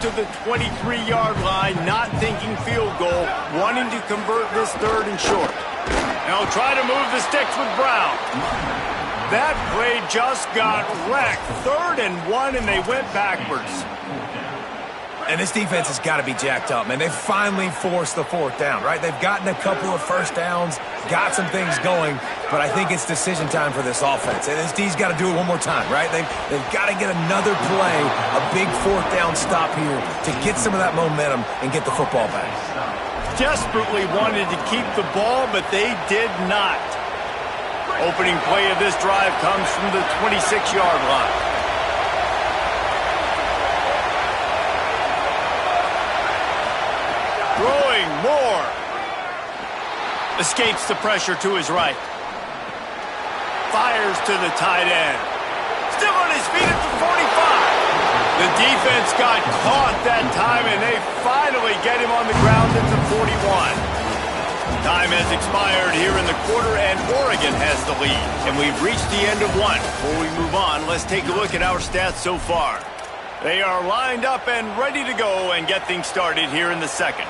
To the 23-yard line, not thinking field goal, wanting to convert this third and short. Now try to move the sticks with Brown. That play just got wrecked. 3rd and 1, and they went backwards. And this defense has got to be jacked up, man. They finally forced the 4th down, right? They've gotten a couple of first downs, got some things going, but I think it's decision time for this offense. And this D's got to do it one more time, right? They've got to get another play, a big 4th down stop here to get some of that momentum and get the football back. Desperately wanted to keep the ball, but they did not. Opening play of this drive comes from the 26-yard line. Throwing more. Escapes the pressure to his right. Fires to the tight end. Still on his feet at the 45. The defense got caught that time, and they finally get him on the ground at the 41. Time has expired here in the quarter, and Oregon has the lead. And we've reached the end of one. Before we move on, let's take a look at our stats so far. They are lined up and ready to go and get things started here in the second.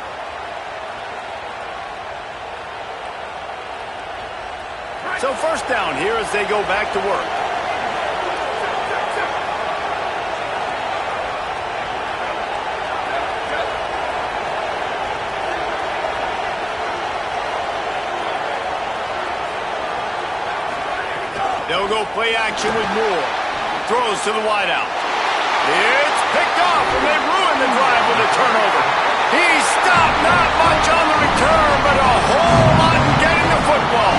So first down here as they go back to work. They'll go play action with Moore. Throws to the wideout. It's picked off, and they ruin the drive with a turnover. He stopped, not much on the return, but a whole lot in getting the football.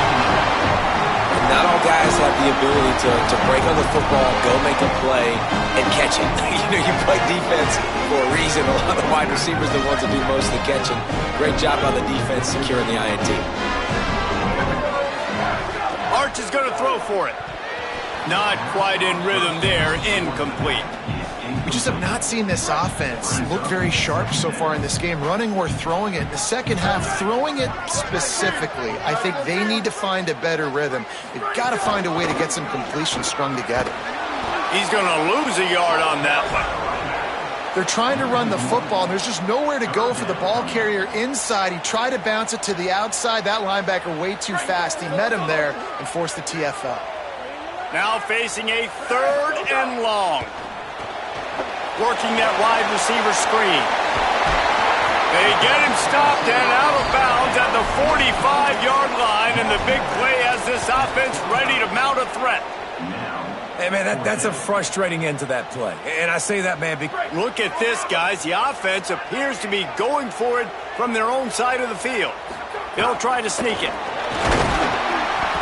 Not all guys have the ability to break on the football, go make a play, and catch it. You play defense for a reason. A lot of the wide receivers are the ones that do most of the catching. Great job on the defense securing the INT. Arch is going to throw for it. Not quite in rhythm there. Incomplete. We just have not seen this offense look very sharp so far in this game, running or throwing it. In the second half, throwing it specifically, I think they need to find a better rhythm. They've got to find a way to get some completions strung together. He's going to lose a yard on that one. They're trying to run the football, and there's just nowhere to go for the ball carrier inside. He tried to bounce it to the outside. That linebacker way too fast. He met him there and forced the TFL. Now facing a 3rd and long. Working that wide receiver screen. They get him stopped and out of bounds at the 45-yard line, and the big play has this offense ready to mount a threat. Hey, man, that's a frustrating end to that play. And I say that, man, because... Look at this, guys. The offense appears to be going for it from their own side of the field. They'll try to sneak it.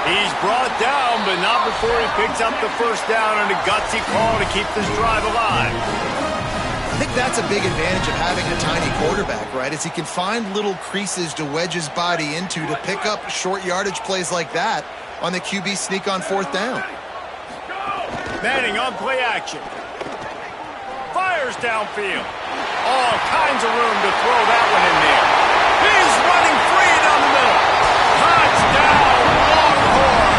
He's brought down, but not before he picks up the first down and a gutsy call to keep this drive alive. I think that's a big advantage of having a tiny quarterback, right? Is he can find little creases to wedge his body into to pick up short yardage plays like that on the QB sneak on 4th down. Manning on play action. Fires downfield. All kinds of room to throw that one in there. He's running free down the middle. Touchdown, Longhorn.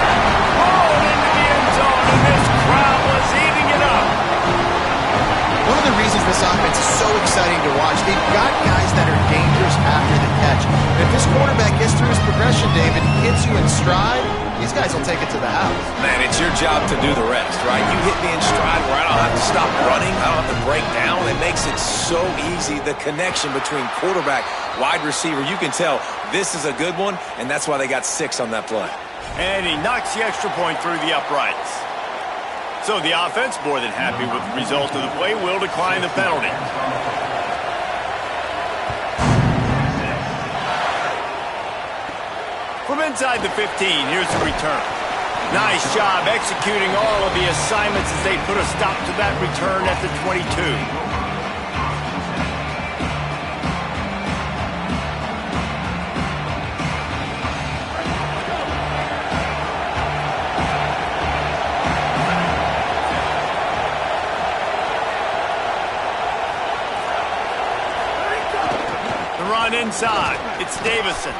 Rolling into the end zone, and this crowd was eating it up. One of the reasons this offense is so exciting to watch, they've got guys that are dangerous after the catch. And if this quarterback gets through his progression, David, hits you in stride, these guys will take it to the house. Man, it's your job to do the rest, right? You hit me in stride where I don't have to stop running. I don't have to break down. It makes it so easy. The connection between quarterback, wide receiver, you can tell this is a good one, and that's why they got 6 on that play. And he knocks the extra point through the uprights. So the offense, more than happy with the result of the play, will decline the penalty. From inside the 15, here's the return. Nice job executing all of the assignments as they put a stop to that return at the 22. The run inside. It's Davison.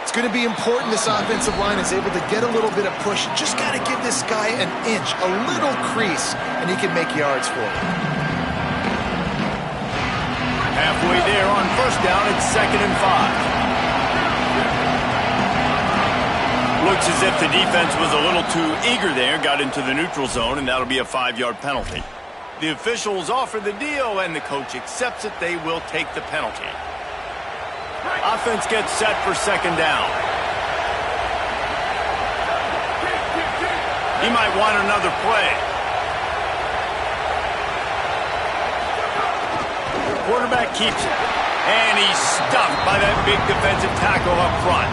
It's going to be important this offensive line is able to get a little bit of push. Just got to give this guy an inch, a little crease, and he can make yards for it. Halfway there on first down, it's 2nd and 5. Looks as if the defense was a little too eager there, got into the neutral zone, and that'll be a 5-yard penalty. The officials offer the deal, and the coach accepts it. They will take the penalty. Offense gets set for 2nd down. He might want another play. Quarterback keeps it. And he's stuffed by that big defensive tackle up front.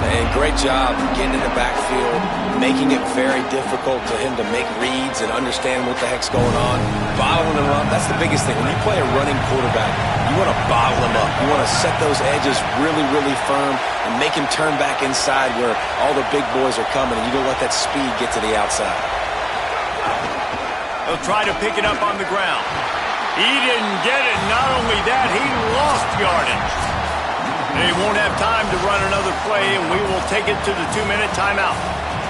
Hey, great job getting in the backfield, making it very difficult for him to make reads and understand what the heck's going on. Bottling him up, that's the biggest thing. When you play a running quarterback, you want to bottle him up. You want to set those edges really, really firm and make him turn back inside where all the big boys are coming, and you don't let that speed get to the outside. He'll try to pick it up on the ground. He didn't get it. Not only that, he lost yardage. They won't have time to run another play, and we will take it to the 2-minute timeout.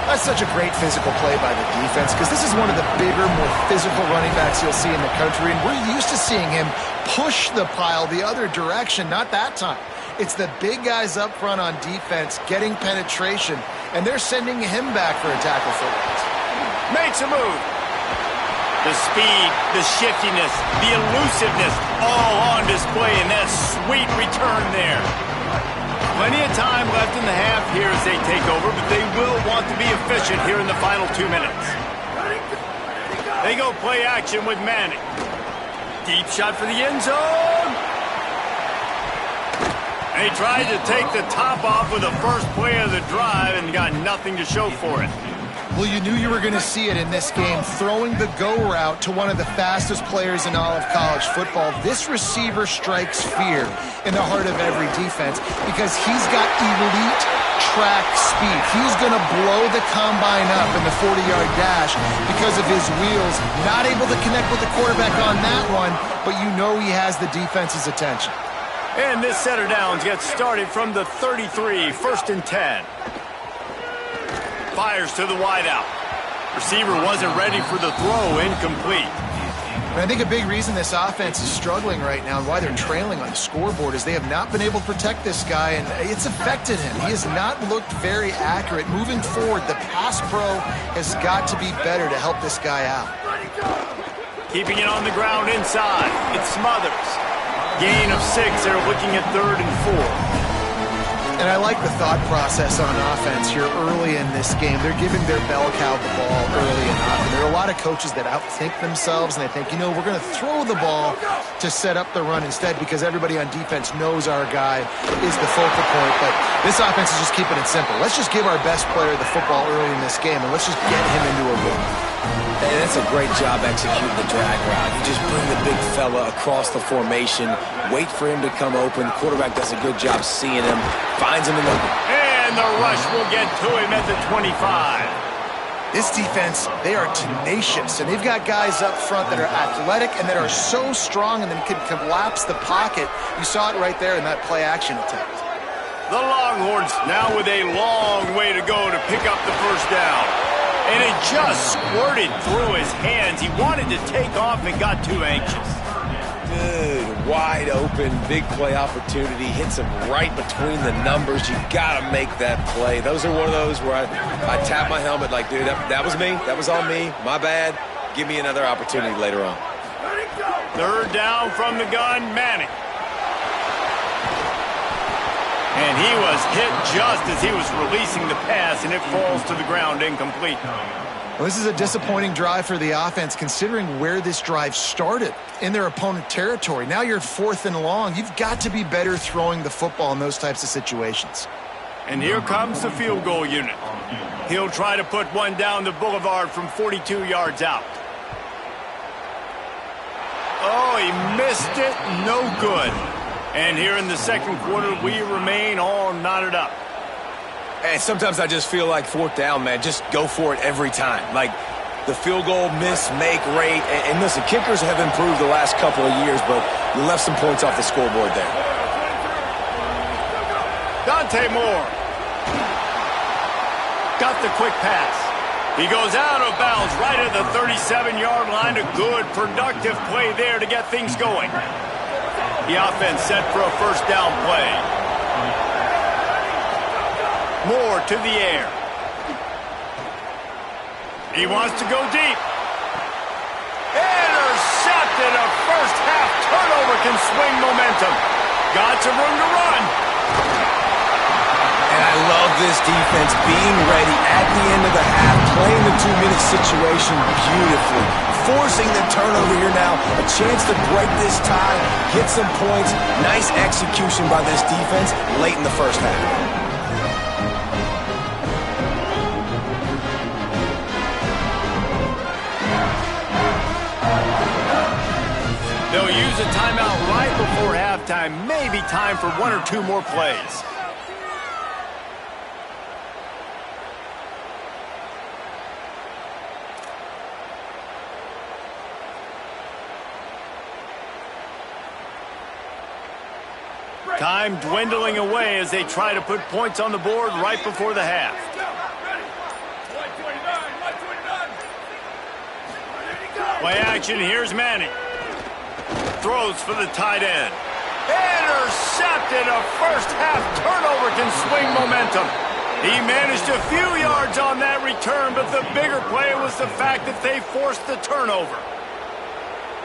That's such a great physical play by the defense because this is one of the bigger, more physical running backs you'll see in the country, and we're used to seeing him push the pile the other direction. Not that time. It's the big guys up front on defense getting penetration, and they're sending him back for a tackle for loss. Makes a move. The speed, the shiftiness, the elusiveness, all on display in that sweet return there. Plenty of time left in the half here as they take over, but they will want to be efficient here in the final 2 minutes. They go play action with Manning. Deep shot for the end zone. They tried to take the top off with the first play of the drive and got nothing to show for it. Well, you knew you were going to see it in this game, throwing the go route to one of the fastest players in all of college football. This receiver strikes fear in the heart of every defense because he's got elite track speed. He's going to blow the combine up in the 40-yard dash because of his wheels. Not able to connect with the quarterback on that one, but you know he has the defense's attention. And this set of downs gets started from the 33, 1st and 10. Fires to the wideout. Receiver wasn't ready for the throw, incomplete. And I think a big reason this offense is struggling right now and why they're trailing on the scoreboard is they have not been able to protect this guy, and it's affected him. He has not looked very accurate. Moving forward, the pass pro has got to be better to help this guy out. Keeping it on the ground inside. It Smothers. Gain of 6. They're looking at 3rd and 4. And I like the thought process on offense here early in this game. They're giving their bell cow the ball early enough. And there are a lot of coaches that outthink themselves, and they think, you know, we're going to throw the ball to set up the run instead because everybody on defense knows our guy is the focal point. But this offense is just keeping it simple. Let's just give our best player the football early in this game, and let's just get him into a rhythm. And that's a great job executing the drag route. You just bring the big fella across the formation, wait for him to come open. Quarterback does a good job seeing him, finds him in the... And the rush will get to him at the 25. This defense, they are tenacious, and they've got guys up front that are athletic and that are so strong and then can collapse the pocket. You saw it right there in that play-action attempt. The Longhorns now with a long way to go to pick up the first down. And it just squirted through his hands. He wanted to take off and got too anxious. Good, wide open, big play opportunity. Hits him right between the numbers. You got to make that play. Those are one of those where I tap my helmet like, dude, that was me. That was on me. My bad. Give me another opportunity later on. 3rd down from the gun, Manning. And he was hit just as he was releasing the pass, and it falls to the ground incomplete. Well, this is a disappointing drive for the offense, considering where this drive started, in their opponent territory. Now you're 4th and long. You've got to be better throwing the football in those types of situations. And here comes the field goal unit. He'll try to put one down the boulevard from 42 yards out. Oh, he missed it. No good. And here in the second quarter, we remain all knotted up. And sometimes I just feel like 4th down, man. Just go for it every time. Like the field goal miss, make rate. And listen, kickers have improved the last couple of years, but you left some points off the scoreboard there. Dante Moore. Got the quick pass. He goes out of bounds right at the 37-yard line. A good, productive play there to get things going. The offense set for a first down play. Moore to the air. He wants to go deep. Intercepted. A first half turnover can swing momentum. Got some room to run. And I love this defense being ready at the end of the half, playing the 2-minute situation beautifully, forcing the turnover here now, a chance to break this tie, get some points. Nice execution by this defense late in the first half. They'll use a timeout right before halftime. Maybe time for 1 or 2 more plays. Time dwindling away as they try to put points on the board right before the half. Play action, here's Manning. Throws for the tight end. Intercepted. A first half turnover can swing momentum. He managed a few yards on that return, but the bigger play was the fact that they forced the turnover.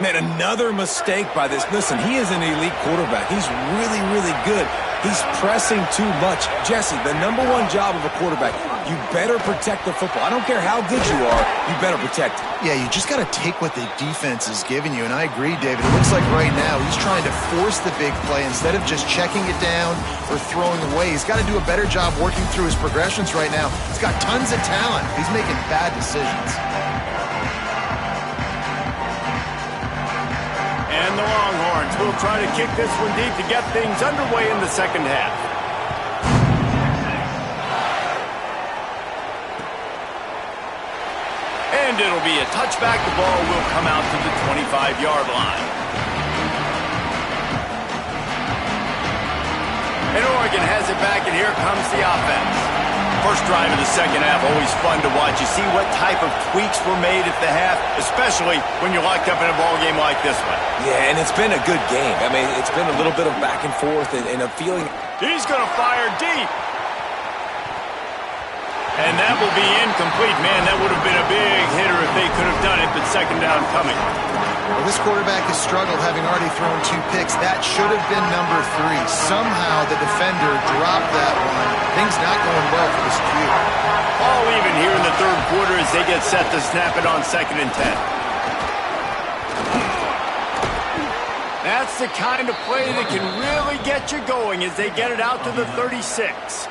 Man, another mistake by this. Listen, he is an elite quarterback. He's really, really good. He's pressing too much. Jesse, the number one job of a quarterback, you better protect the football. I don't care how good you are, you better protect it. Yeah, you just got to take what the defense is giving you, and I agree, David. It looks like right now he's trying to force the big play instead of just checking it down or throwing away. He's got to do a better job working through his progressions right now. He's got tons of talent. He's making bad decisions. And the Longhorns will try to kick this one deep to get things underway in the second half. And it'll be a touchback. The ball will come out to the 25-yard line. And Oregon has it back, and here comes the offense. First drive of the second half, always fun to watch. You see what type of tweaks were made at the half, especially when you're locked up in a ball game like this one. Yeah, and it's been a good game. I mean, it's been a little bit of back and forth and a feeling. He's going to fire deep. And that will be incomplete. Man, that would have been a big hitter if they could have done it, but second down coming. Well, this quarterback has struggled, having already thrown 2 picks. That should have been number 3. Somehow the defender dropped that one. Things not going well for this Q. All even here in the third quarter as they get set to snap it on 2nd and 10. That's the kind of play that can really get you going as they get it out to the 36.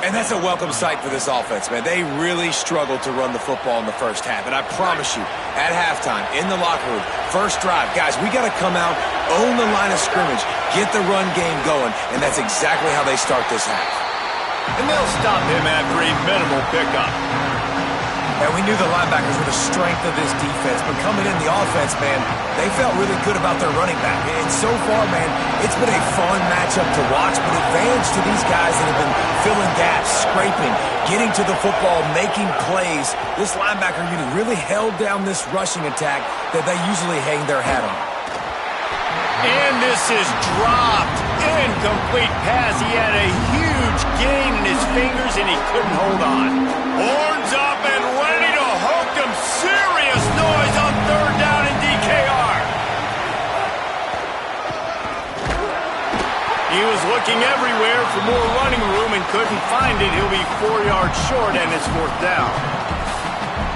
And that's a welcome sight for this offense, man. They really struggled to run the football in the first half. And I promise you, at halftime, in the locker room, first drive, guys, we got to come out, own the line of scrimmage, get the run game going, and that's exactly how they start this half. And they'll stop him after a minimal pickup. And we knew the linebackers were the strength of this defense, but coming in the offense, man, they felt really good about their running back. And so far, man, it's been a fun matchup to watch, but advantage to these guys that have been filling gaps, scraping, getting to the football, making plays. This linebacker unit really held down this rushing attack that they usually hang their hat on. And this is dropped. Incomplete pass. He had a huge gain in his fingers, and he couldn't hold on. Horns up and ready to hook him. Serious noise on 3rd down in DKR. He was looking everywhere for more running room and couldn't find it. He'll be 4 yards short, and it's 4th down.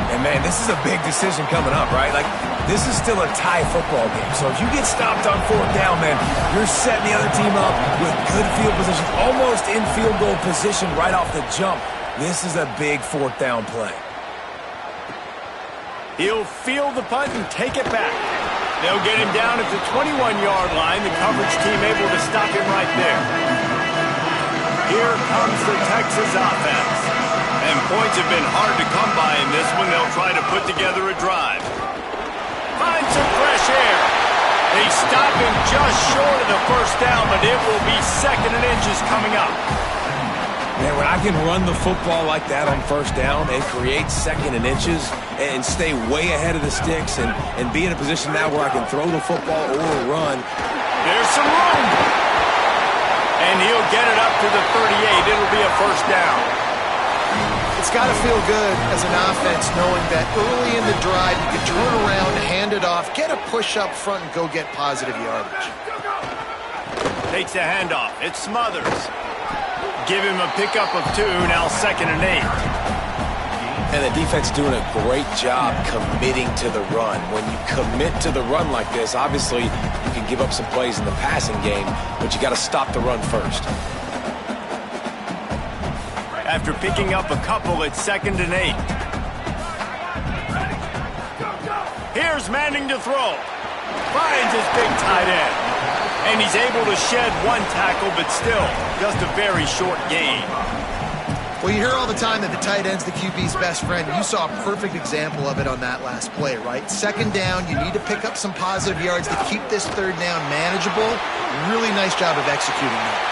And, man, this is a big decision coming up, right? Like, this is still a tie football game. So if you get stopped on 4th down, man, you're setting the other team up with good field position, almost in field goal position right off the jump. This is a big 4th down play. He'll field the punt and take it back. They'll get him down at the 21-yard line. The coverage team able to stop him right there. Here comes the Texas offense. And points have been hard to come by in this one. They'll try to put together a drive. Find some fresh air. They stop him just short of the first down, but it will be 2nd and inches coming up. Man, when I can run the football like that on 1st down and create 2nd and inches and stay way ahead of the sticks and be in a position now where I can throw the football or run. There's some room. And he'll get it up to the 38. It'll be a first down. It's got to feel good as an offense knowing that early in the drive you can turn around, hand it off, get a push up front, and go get positive yardage. Takes the handoff. It's Smothers. Give him a pickup of 2, now 2nd and 8. And the defense doing a great job committing to the run. When you commit to the run like this, obviously you can give up some plays in the passing game, but you got to stop the run first. After picking up a couple, it's 2nd and 8. Here's Manning to throw. Finds his big tight end. And he's able to shed 1 tackle, but still just a very short gain. Well, you hear all the time that the tight end's the QB's best friend. You saw a perfect example of it on that last play, right? 2nd down, you need to pick up some positive yards to keep this 3rd down manageable. Really nice job of executing that.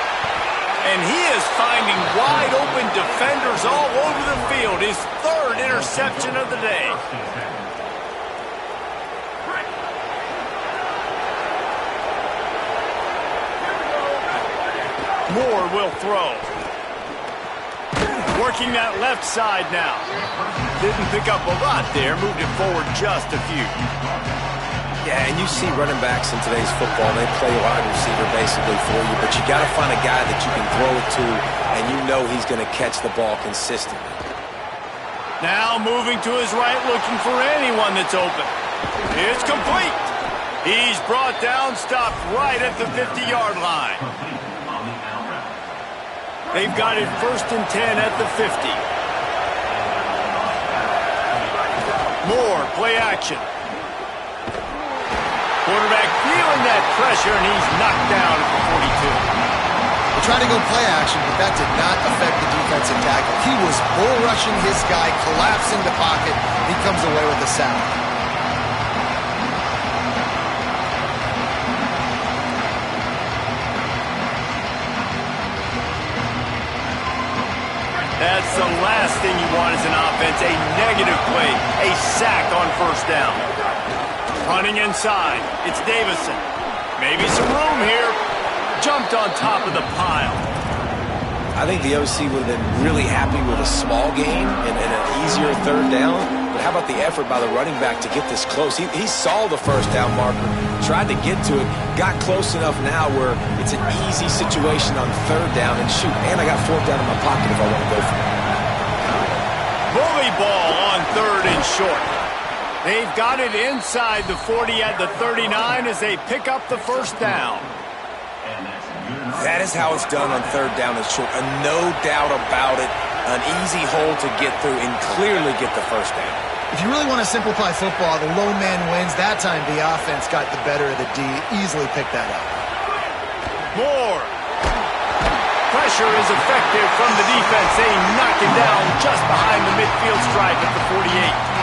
And he is finding wide open defenders all over the field. His 3rd interception of the day. Moore will throw. Working that left side now. Didn't pick up a lot there. Moved it forward just a few. Yeah, and you see running backs in today's football, they play wide receiver basically for you, but you got to find a guy that you can throw it to, and you know he's going to catch the ball consistently. Now moving to his right, looking for anyone that's open. It's complete. He's brought down, stopped right at the 50-yard line. They've got it 1st and 10 at the 50. Moore, play action. Quarterback feeling that pressure, and he's knocked down at the 42. They tried to go play action, but that did not affect the defensive tackle. He was bull rushing his guy, collapsing the pocket. He comes away with a sack. That's the last thing you want as an offense, a negative play, a sack on 1st down. Running inside, it's Davison. Maybe some room here. Jumped on top of the pile. I think the OC would have been really happy with a small gain and an easier 3rd down. But how about the effort by the running back to get this close? He saw the 1st down marker, tried to get to it, got close enough now where it's an easy situation on 3rd down. And shoot, and I got 4th down in my pocket if I want to go for it. Bully ball on 3rd and short. They've got it inside the 40 at the 39 as they pick up the 1st down. That is how it's done on 3rd down and short. No doubt about it. An easy hole to get through and clearly get the 1st down. If you really want to simplify football, the lone man wins. That time the offense got the better of the D. Easily picked that up. Moore. Pressure is effective from the defense. They knock him down just behind the midfield stripe at the 48.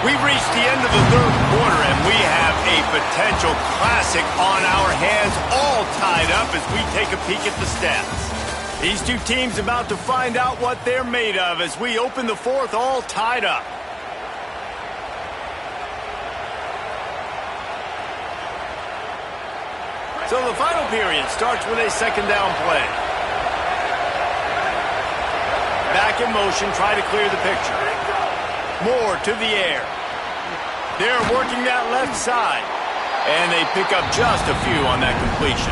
We've reached the end of the 3rd quarter, and we have a potential classic on our hands, all tied up as we take a peek at the stats. These two teams about to find out what they're made of as we open the 4th, all tied up. So the final period starts with a 2nd down play. Back in motion, try to clear the picture. Moore to the air. They're working that left side. And they pick up just a few on that completion.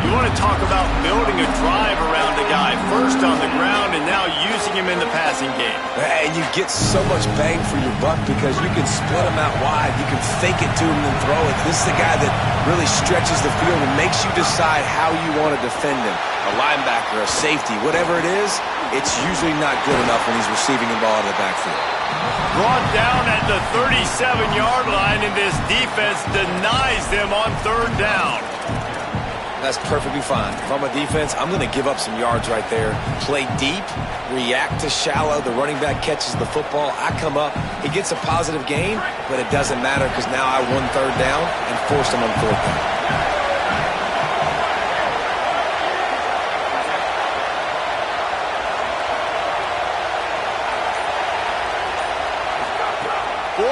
You want to talk about building a drive around a guy, first on the ground and now using him in the passing game. And you get so much bang for your buck because you can split him out wide. You can fake it to him and throw it. This is the guy that really stretches the field and makes you decide how you want to defend him. A linebacker, a safety, whatever it is, it's usually not good enough when he's receiving the ball in the backfield. Brought down at the 37-yard line, and this defense denies them on 3rd down. That's perfectly fine. If I'm a defense, I'm going to give up some yards right there. Play deep, react to shallow. The running back catches the football. I come up. He gets a positive gain, but it doesn't matter because now I won 3rd down and forced him on 4th down.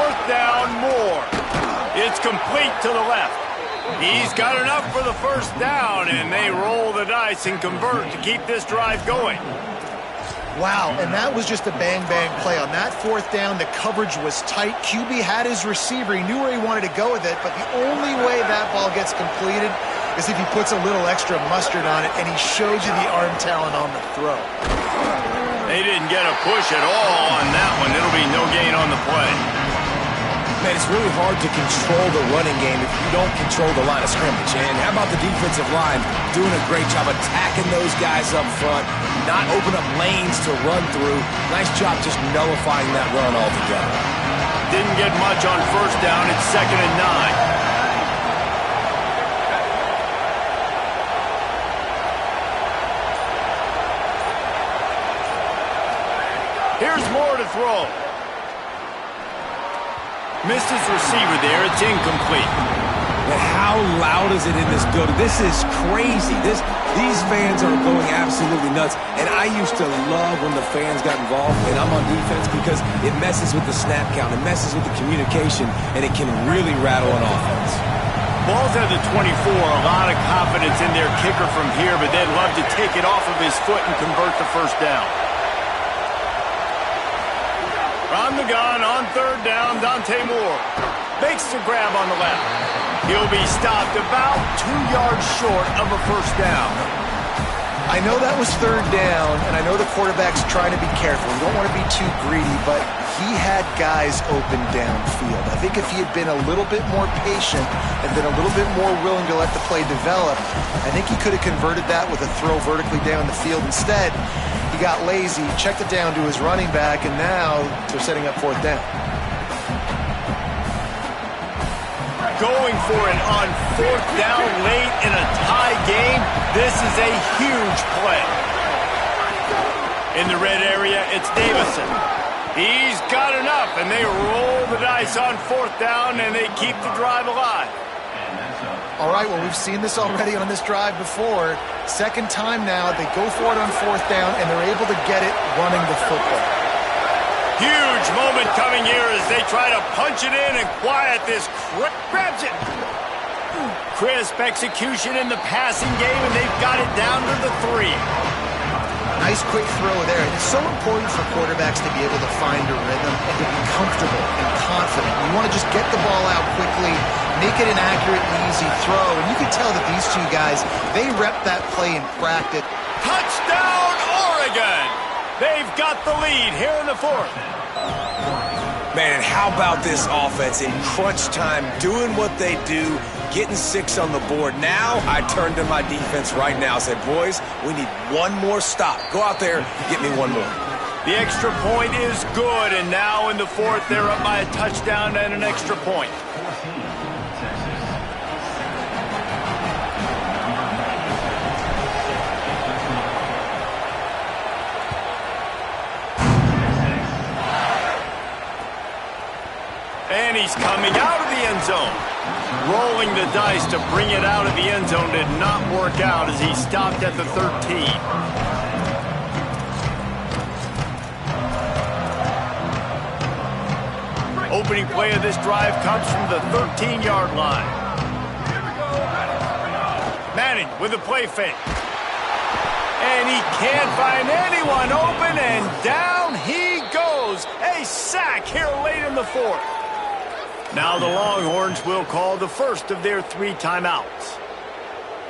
4th down, more. It's complete to the left. He's got enough for the 1st down, and they roll the dice and convert to keep this drive going. Wow, and that was just a bang-bang play. On that 4th down, the coverage was tight. QB had his receiver. He knew where he wanted to go with it, but the only way that ball gets completed is if he puts a little extra mustard on it, and he showed you the arm talent on the throw. They didn't get a push at all on that one. It'll be no gain on the play. Man, it's really hard to control the running game if you don't control the line of scrimmage. And how about the defensive line doing a great job attacking those guys up front, not open up lanes to run through. Nice job just nullifying that run altogether. Didn't get much on 1st down. It's 2nd and 9. Here's more to throw. Missed his receiver there. It's incomplete. And how loud is it in this building? This is crazy. These fans are going absolutely nuts. And I used to love when the fans got involved, and I'm on defense, because it messes with the snap count. It messes with the communication, and it can really rattle an offense. Ball's at the 24. A lot of confidence in their kicker from here, but they'd love to take it off of his foot and convert the 1st down. On the gun, on 3rd down, Dante Moore makes the grab on the left. He'll be stopped about 2 yards short of a 1st down. I know that was 3rd down, and I know the quarterback's trying to be careful. You don't want to be too greedy, but he had guys open downfield. I think if he had been a little bit more patient and been a little bit more willing to let the play develop, I think he could have converted that with a throw vertically down the field. Instead, he got lazy, checked it down to his running back, and now they're setting up 4th down. Going for it on 4th down late in a tie game. This is a huge play. In the red area, it's Davison. He's got enough, and they roll the dice on 4th down, and they keep the drive alive. All right, well, we've seen this already on this drive before. 2nd time now, they go for it on 4th down, and they're able to get it running the football. Huge moment coming here as they try to punch it in and quiet this. Grabs it. Crisp execution in the passing game, and they've got it down to the 3. Nice quick throw there. And it's so important for quarterbacks to be able to find a rhythm and to be comfortable and confident. You want to just get the ball out quickly, make it an accurate and easy throw. And you can tell that these two guys, they rep that play in practice. Touchdown, Oregon! They've got the lead here in the 4th. Man, and how about this offense in crunch time, doing what they do, getting 6 on the board. Now I turn to my defense right now and say, boys, we need one more stop. Go out there, get me one more. The extra point is good, and now in the 4th, they're up by a touchdown and an extra point. And he's coming out of the end zone. Rolling the dice to bring it out of the end zone did not work out as he stopped at the 13. Opening play of this drive comes from the 13-yard line. Manning with a play fake. And he can't find anyone open, and down he goes. A sack here late in the 4th. Now the Longhorns will call the first of their 3 timeouts.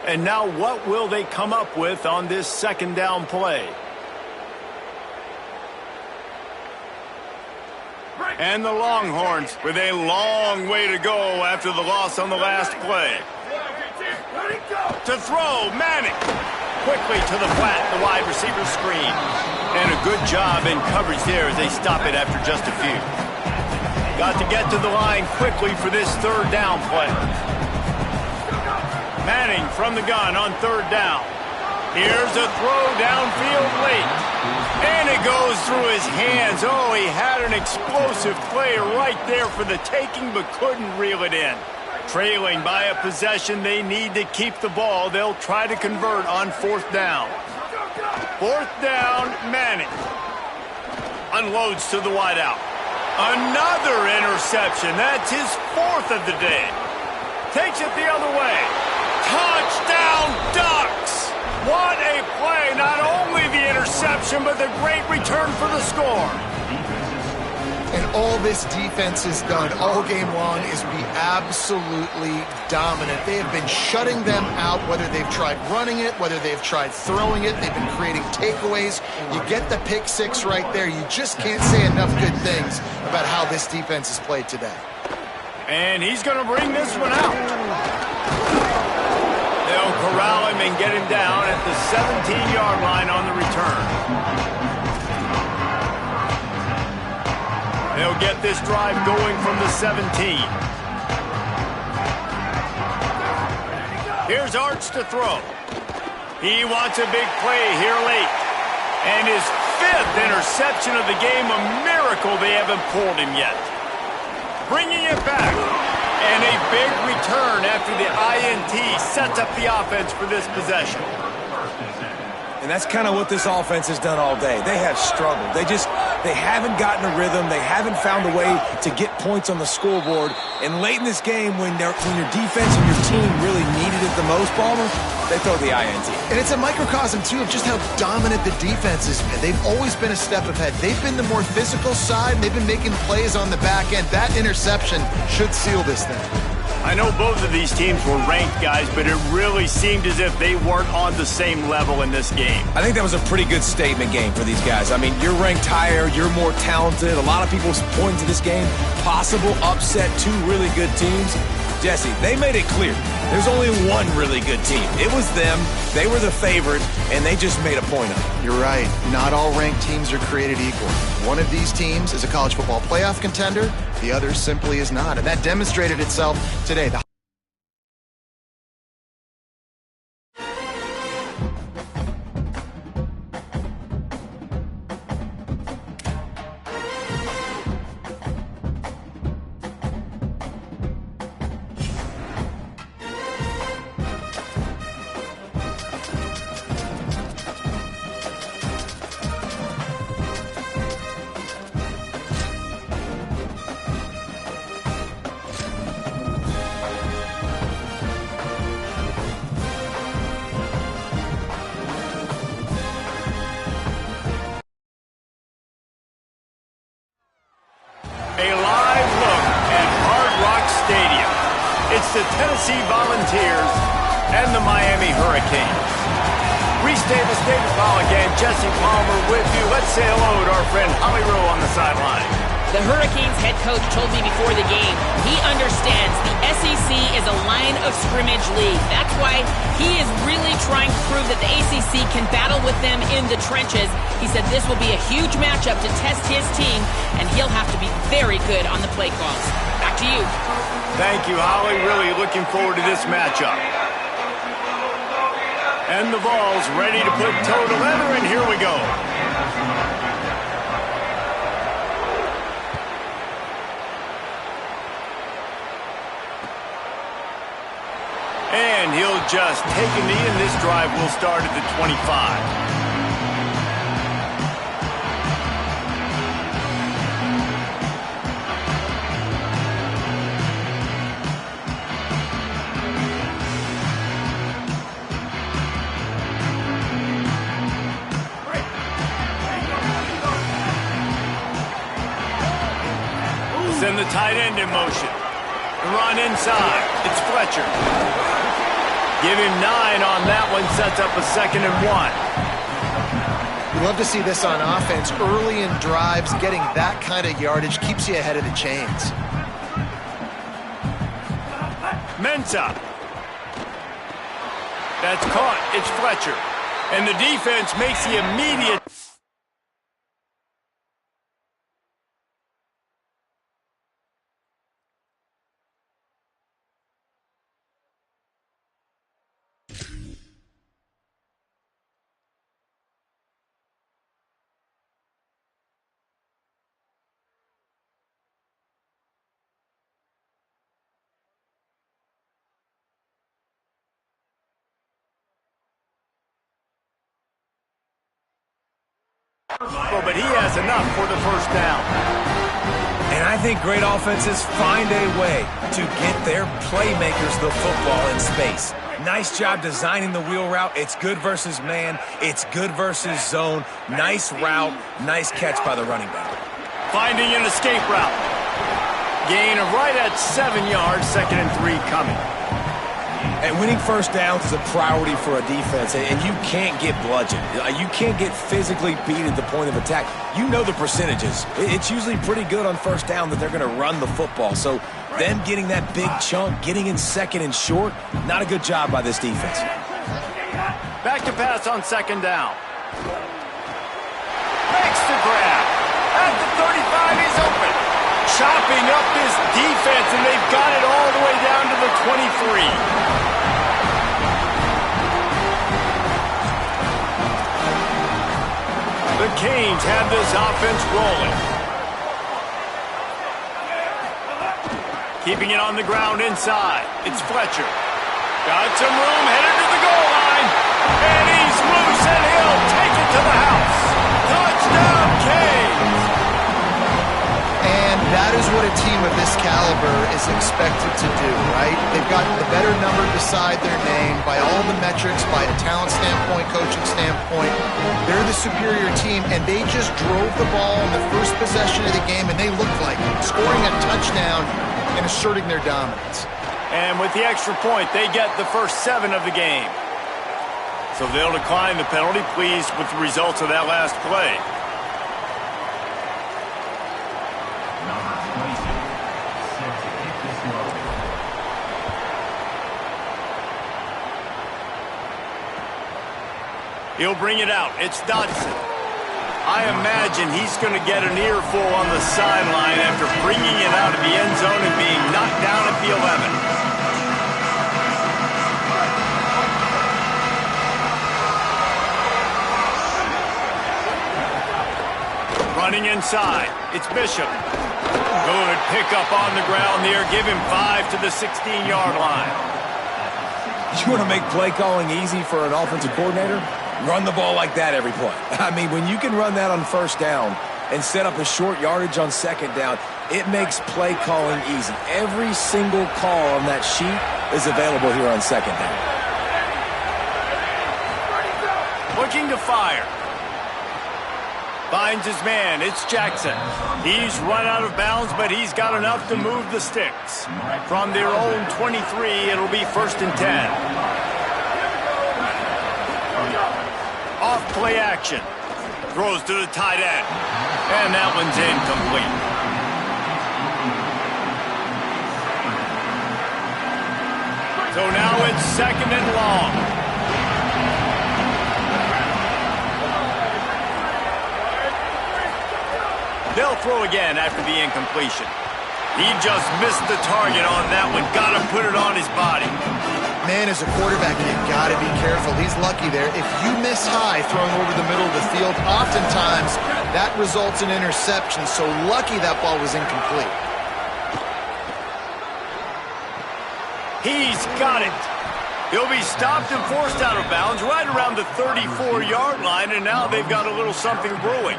And now what will they come up with on this 2nd down play? And the Longhorns with a long way to go after the loss on the last play. To throw, Manning. Quickly to the flat, the wide receiver screen. And a good job in coverage there as they stop it after just a few. Got to get to the line quickly for this 3rd down play. Manning from the gun on 3rd down. Here's a throw downfield late. And it goes through his hands. Oh, he had an explosive play right there for the taking, but couldn't reel it in. Trailing by a possession, they need to keep the ball. They'll try to convert on 4th down. 4th down, Manning. Unloads to the wideout. Another interception. That's his 4th of the day. Takes it the other way. Touchdown Ducks! What a play. Not only the interception, but the great return for the score. And all this defense has done all game long is be absolutely dominant. They have been shutting them out, whether they've tried running it, whether they've tried throwing it. They've been creating takeaways. You get the pick six right there. You just can't say enough good things about how this defense has played today. And he's going to bring this one out. They'll corral him and get him down at the 17-yard line on the return. They'll get this drive going from the 17. Here's Arch to throw. He wants a big play here late. And his 5th interception of the game, a miracle they haven't pulled him yet. Bringing it back. And a big return after the INT sets up the offense for this possession. And that's kind of what this offense has done all day. They have struggled. They haven't gotten a rhythm. They haven't found a way to get points on the scoreboard. And late in this game, when your defense and your team really needed it the most, Palmer, they throw the INT. And it's a microcosm, too, of just how dominant the defense has been. They've always been a step ahead. They've been the more physical side, and they've been making plays on the back end. That interception should seal this thing. I know both of these teams were ranked, guys, but it really seemed as if they weren't on the same level in this game. I think that was a pretty good statement game for these guys. I mean, you're ranked higher, you're more talented. A lot of people point to this game, possible upset, 2 really good teams. Jesse, they made it clear. There's only one really good team. It was them. They were the favorite, and they just made a point of it. You're right. Not all ranked teams are created equal. One of these teams is a college football playoff contender. The other simply is not. And that demonstrated itself today. A live look at Hard Rock Stadium. It's the Tennessee Volunteers and the Miami Hurricanes. Reese Davis, David Pollack, and Jesse Palmer with you. Let's say hello to our friend Holly Rowe on the sideline. The Hurricanes head coach told me before the game he understands the SEC is a line of scrimmage league. That's why he is really trying to prove that the ACC can battle with them in the trenches. He said this will be a huge matchup to test his team, and he'll have to be very good on the play calls. Back to you. Thank you, Holly. Really looking forward to this matchup. And the Vols ready to put toe to leather, and here we go. And he'll just take a knee, and this drive will start at the 25. Send the tight end in motion. Run inside. It's Fletcher. Give him 9 on that one. Sets up a 2nd and 1. You love to see this on offense. Early in drives, getting that kind of yardage keeps you ahead of the chains. Mensah. That's caught. It's Fletcher. And the defense makes the immediate... But he has enough for the first down. And I think great offenses find a way to get their playmakers the football in space. Nice job designing the wheel route. It's good versus man. It's good versus zone. Nice route. Nice catch by the running back. Finding an escape route. Gain of right at 7 yards, 2nd and 3 coming. And winning first downs is a priority for a defense, and you can't get bludgeoned. You can't get physically beat at the point of attack. You know the percentages. It's usually pretty good on first down that they're going to run the football. So them getting that big chunk, getting in 2nd and short, not a good job by this defense. Back to pass on 2nd down. Makes the grab. At the 35, he's open. Chopping up this defense, and they've got it all the way down to the 23. The Canes have this offense rolling. Keeping it on the ground inside. It's Fletcher. Got some room, headed to the goal line. And he's loose, and he'll take it to the house. Touchdown, Canes! And that is what a team of this caliber is expected to do, right? They've got the better number beside their name by all the metrics, by a talent standpoint, coaching standpoint. They're the superior team, and they just drove the ball in the first possession of the game, and they looked like it, scoring a touchdown and asserting their dominance. And with the extra point, they get the first 7 of the game. So they'll decline the penalty, pleased with the results of that last play. He'll bring it out. It's Dodson. I imagine he's going to get an earful on the sideline after bringing it out of the end zone and being knocked down at the 11. Running inside. It's Bishop. Good pickup on the ground there. Give him 5 to the 16-yard line. You want to make play calling easy for an offensive coordinator? Run the ball like that every play. I mean, when you can run that on first down and set up a short yardage on 2nd down, it makes play calling easy. Every single call on that sheet is available here on 2nd down. Looking to fire. Finds his man. It's Jackson. He's run out of bounds, but he's got enough to move the sticks. From their own 23, it'll be 1st and 10. Off play action. Throws to the tight end. And that one's incomplete. So now it's 2nd and long. They'll throw again after the incompletion. He just missed the target on that one. Got to put it on his body. Man, as a quarterback, you've got to be careful. He's lucky there. If you miss high throwing over the middle of the field, oftentimes that results in interception. So lucky that ball was incomplete. He's got it. He'll be stopped and forced out of bounds right around the 34-yard line, and now they've got a little something brewing.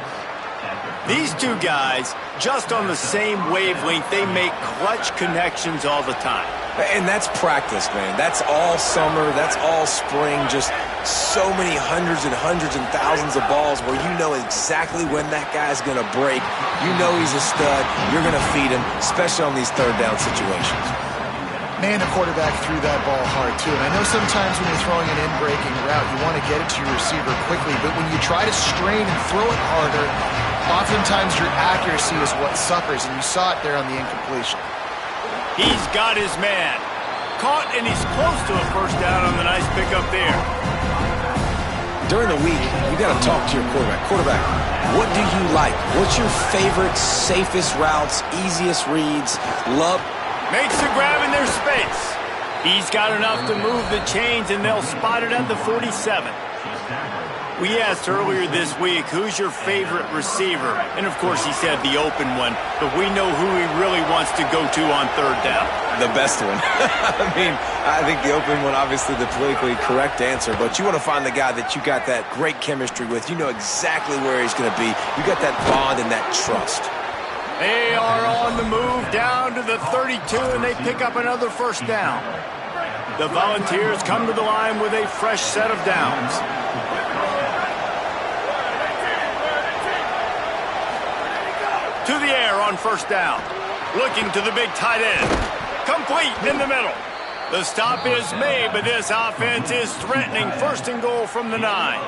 These two guys, just on the same wavelength, they make clutch connections all the time. And that's practice, man. That's all summer. That's all spring. Just so many hundreds and thousands of balls where you know exactly when that guy's going to break. You know he's a stud. You're going to feed him, especially on these 3rd down situations. Man, the quarterback threw that ball hard, too. And I know sometimes when you're throwing an in-breaking route, you want to get it to your receiver quickly. But when you try to strain and throw it harder, oftentimes your accuracy is what suffers. And you saw it there on the incompletion. He's got his man. Caught, and he's close to a first down on the nice pickup there. During the week, you got to talk to your quarterback. Quarterback, what do you like? What's your favorite, safest routes, easiest reads? Love. Makes the grab in their space. He's got enough to move the chains, and they'll spot it at the 47. We asked earlier this week, who's your favorite receiver? And, of course, he said the open one, but we know who he really wants to go to on 3rd down. The best one. I mean, I think the open one, obviously the politically correct answer, but you want to find the guy that you got that great chemistry with. You know exactly where he's going to be. You got that bond and that trust. They are on the move down to the 32, and they pick up another first down. The Volunteers come to the line with a fresh set of downs. To the air on first down. Looking to the big tight end. Complete in the middle. The stop is made, but this offense is threatening. First and goal from the 9.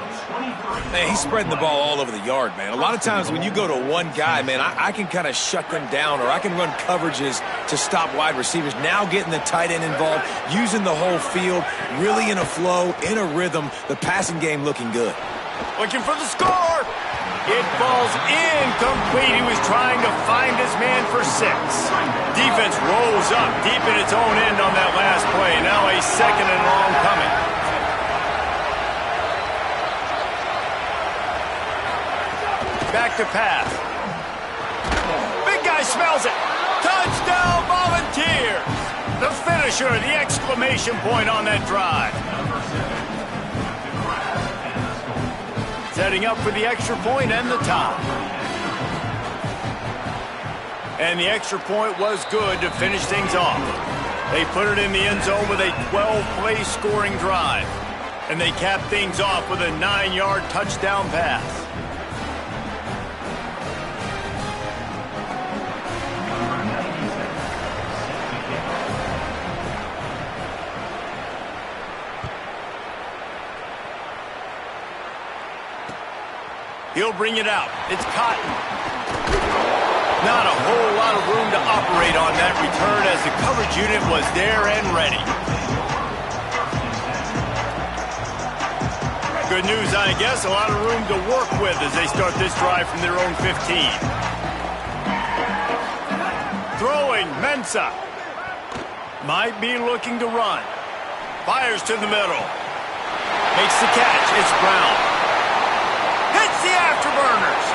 Man, he's spreading the ball all over the yard, man. A lot of times when you go to one guy, man, I can kind of shut them down, or I can run coverages to stop wide receivers. Now getting the tight end involved, using the whole field, really in a flow, in a rhythm. The passing game looking good. Looking for the score. It falls incomplete. He was trying to find his man for 6. Defense rolls up deep in its own end on that last play. Now a second and long coming. Back to pass. Big guy smells it. Touchdown, Volunteers. The finisher, the exclamation point on that drive. Setting up for the extra point and the tie. And the extra point was good to finish things off. They put it in the end zone with a 12-play scoring drive. And they cap things off with a 9-yard touchdown pass. He'll bring it out. It's Cotton. Not a whole lot of room to operate on that return as the coverage unit was there and ready. Good news, I guess. A lot of room to work with as they start this drive from their own 15. Throwing, Mensah. Might be looking to run. Fires to the middle. Makes the catch. It's Brown. Hits the afterburners.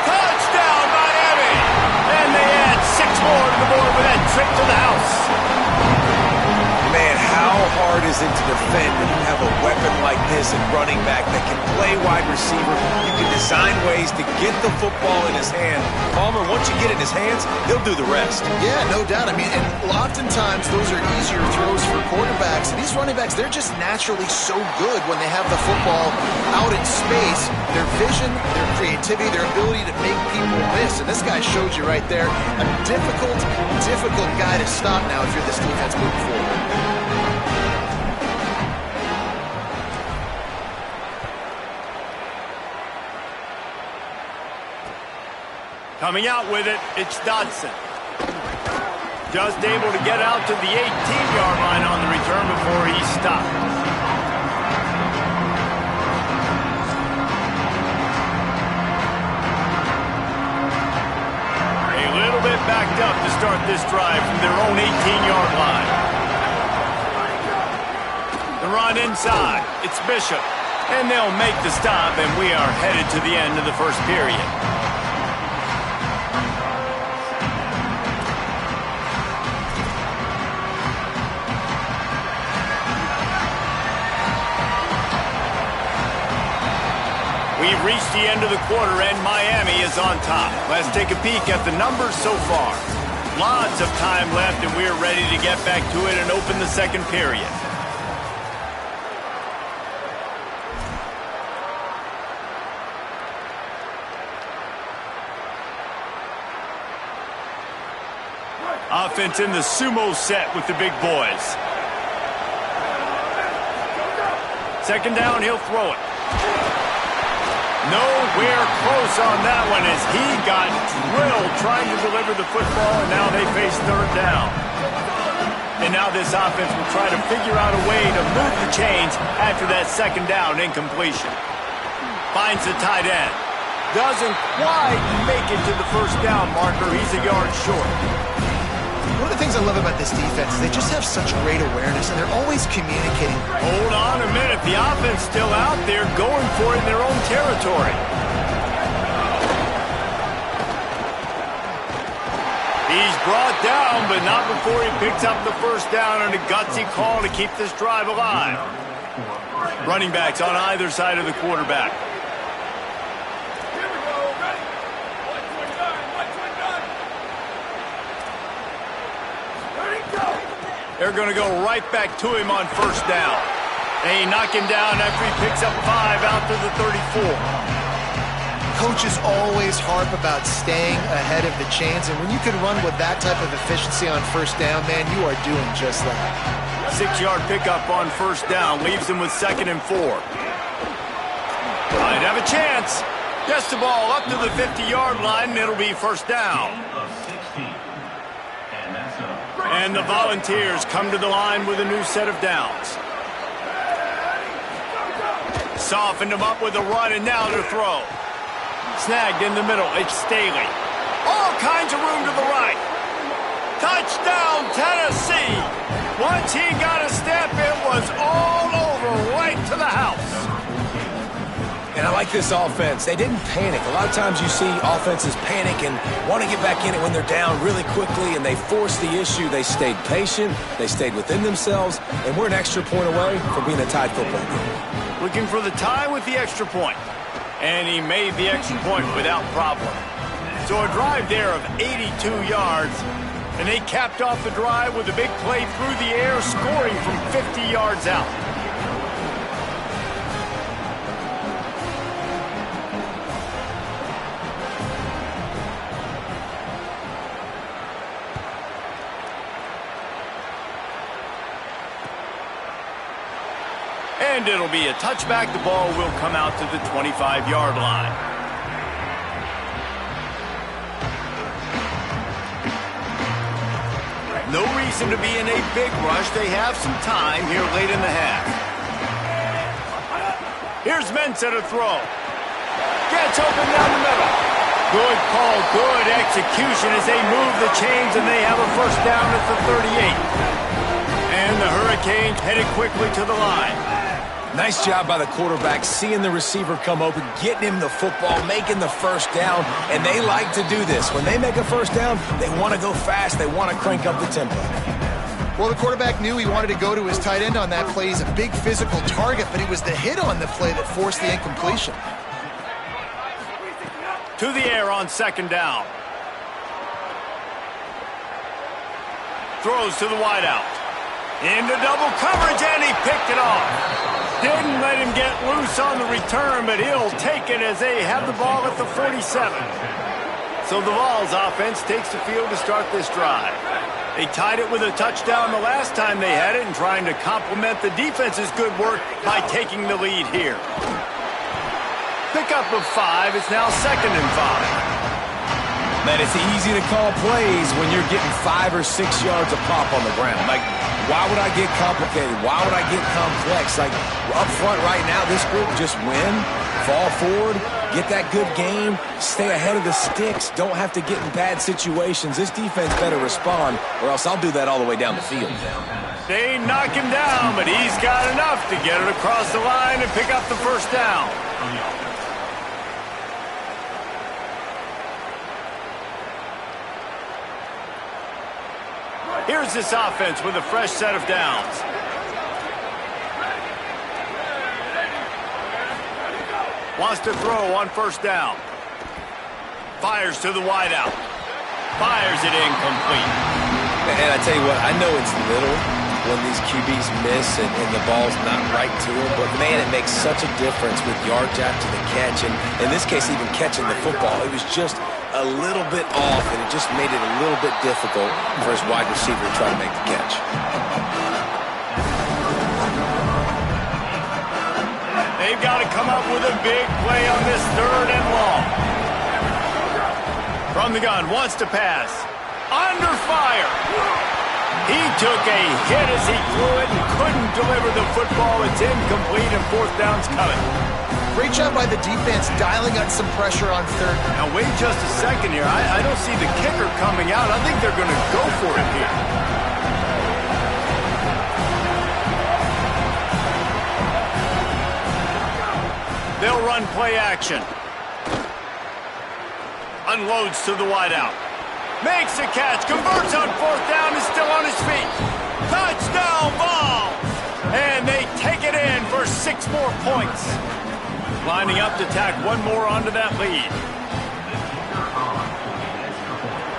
Touchdown, Miami. And they add 6 more to the board with that trip to the house. Man, how hard is it to defend when you have a weapon like this and running back that can play wide receiver? You can design ways to get the football in his hand. Palmer, once you get it in his hands, he'll do the rest. Yeah, no doubt. I mean, and oftentimes those are easier throws for quarterbacks. And these running backs, they're just naturally so good when they have the football out in space. Their vision, their creativity, their ability to make people miss. And this guy showed you right there, a difficult guy to stop now if you're this defense moving forward. Coming out with it, it's Dodson. Just able to get out to the 18-yard line on the return before he stopped. A little bit backed up to start this drive from their own 18-yard line. The run inside. It's Bishop. And they'll make the stop, and we are headed to the end of the first period. We've reached the end of the quarter, and Miami is on top. Let's take a peek at the numbers so far. Lots of time left, and we're ready to get back to it and open the second period. Offense in the sumo set with the big boys. Second down, he'll throw it. Nowhere close on that one as he got drilled trying to deliver the football, and now they face third down. And now this offense will try to figure out a way to move the chains after that second down incompletion. Finds the tight end. Doesn't quite make it to the first down marker. He's a yard short. One of the things I love about this defense is they just have such great awareness, and they're always communicating. Hold on a minute. The offense still out there going for it in their own territory. He's brought down, but not before he picks up the first down and a gutsy call to keep this drive alive. Running backs on either side of the quarterback. They're going to go right back to him on first down. They knock him down after he picks up 5 out to the 34. Coaches always harp about staying ahead of the chains, and when you can run with that type of efficiency on first down, man, you are doing just that. 6-yard pickup on first down leaves him with 2nd and 4. Might have a chance. Gets the ball up to the 50-yard line, and it'll be first down. And the Volunteers come to the line with a new set of downs. Softened him up with a run, and now to throw. Snagged in the middle. It's Staley. All kinds of room to the right. Touchdown, Tennessee. Once he got a step, it was all over right to the house. And I like this offense. They didn't panic. A lot of times you see offenses panic and want to get back in it when they're down really quickly, and they forced the issue. They stayed patient. They stayed within themselves, and we're an extra point away from being a tied football game. Looking for the tie with the extra point. And he made the extra point without problem. So a drive there of 82 yards, and they capped off the drive with a big play through the air, scoring from 50 yards out. And it'll be a touchback. The ball will come out to the 25-yard line. No reason to be in a big rush. They have some time here late in the half. Here's Mensah to throw. Gets open down the middle. Good call, good execution as they move the chains, and they have a first down at the 38. And the Hurricanes headed quickly to the line. Nice job by the quarterback, seeing the receiver come open, getting him the football, making the first down, and they like to do this. When they make a first down, they want to go fast. They want to crank up the tempo. Well, the quarterback knew he wanted to go to his tight end on that play. He's a big physical target, but it was the hit on the play that forced the incompletion. To the air on second down. Throws to the wideout. Into double coverage, and he picked it off. Didn't let him get loose on the return, but he'll take it as they have the ball at the 47. So the Vols offense takes the field to start this drive. They tied it with a touchdown the last time they had it and trying to complement the defense's good work by taking the lead here. Pickup of 5. It's now 2nd and 5. Man, it's easy to call plays when you're getting 5 or 6 yards a pop on the ground. Like, why would I get complicated? Why would I get complex? Like, up front right now, this group just win, fall forward, get that good game, stay ahead of the sticks, don't have to get in bad situations. This defense better respond, or else I'll do that all the way down the field. They knock him down, but he's got enough to get it across the line and pick up the first down. Here's this offense with a fresh set of downs. Wants to throw on first down. Fires to the wideout. Fires it incomplete. And I tell you what, I know it's little when these QBs miss and the ball's not right to them, but man, it makes such a difference with yards after the catch, and in this case, even catching the football. It was just a little bit off, and it just made it a little bit difficult for his wide receiver to try to make the catch. They've got to come up with a big play on this 3rd and long. From the gun, wants to pass. Under fire. He took a hit as he threw it and couldn't deliver the football. It's incomplete, and 4th down's coming. Great job by the defense dialing up some pressure on 3rd. Now, wait just a second here. I don't see the kicker coming out. I think they're going to go for it here. They'll run play action. Unloads to the wideout. Makes a catch. Converts on 4th down. Is still on his feet. Touchdown ball. And they take it in for 6 more points. Lining up to tack one more onto that lead.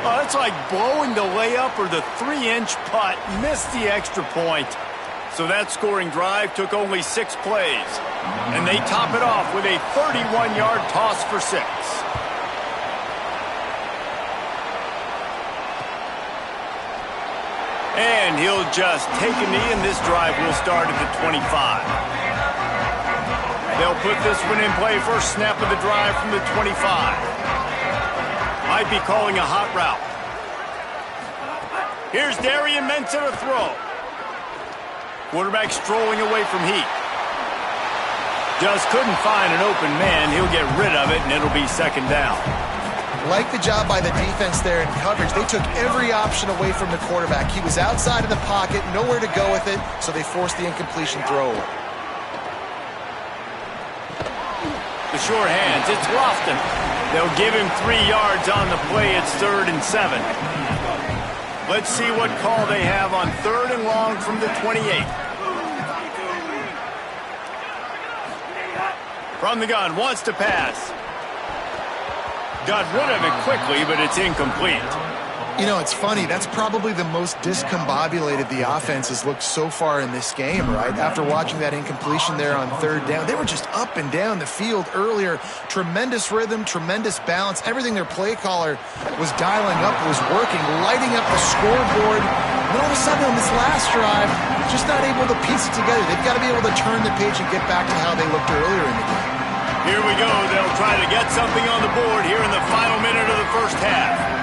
Oh, it's like blowing the layup or the 3-inch putt. Missed the extra point. So that scoring drive took only 6 plays. And they top it off with a 31-yard toss for 6. And he'll just take a knee, and this drive will start at the 25. They'll put this one in play first snap of the drive from the 25. Might be calling a hot route. Here's Darian Mensah to throw. Quarterback strolling away from heat. Just couldn't find an open man. He'll get rid of it, and it'll be second down. Like the job by the defense there in coverage. They took every option away from the quarterback. He was outside of the pocket, nowhere to go with it, so they forced the incompletion throw. The short hands, it's Lofton. They'll give him 3 yards on the play. It's 3rd and 7. Let's see what call they have on 3rd and long from the 28. From the gun, wants to pass. Got rid of it quickly, but it's incomplete. You know, it's funny. That's probably the most discombobulated the offense has looked so far in this game, right? After watching that incompletion there on 3rd down, they were just up and down the field earlier. Tremendous rhythm, tremendous balance. Everything their play caller was dialing up was working, lighting up the scoreboard. And then all of a sudden on this last drive, just not able to piece it together. They've got to be able to turn the page and get back to how they looked earlier in the game. Here we go. They'll try to get something on the board here in the final minute of the first half.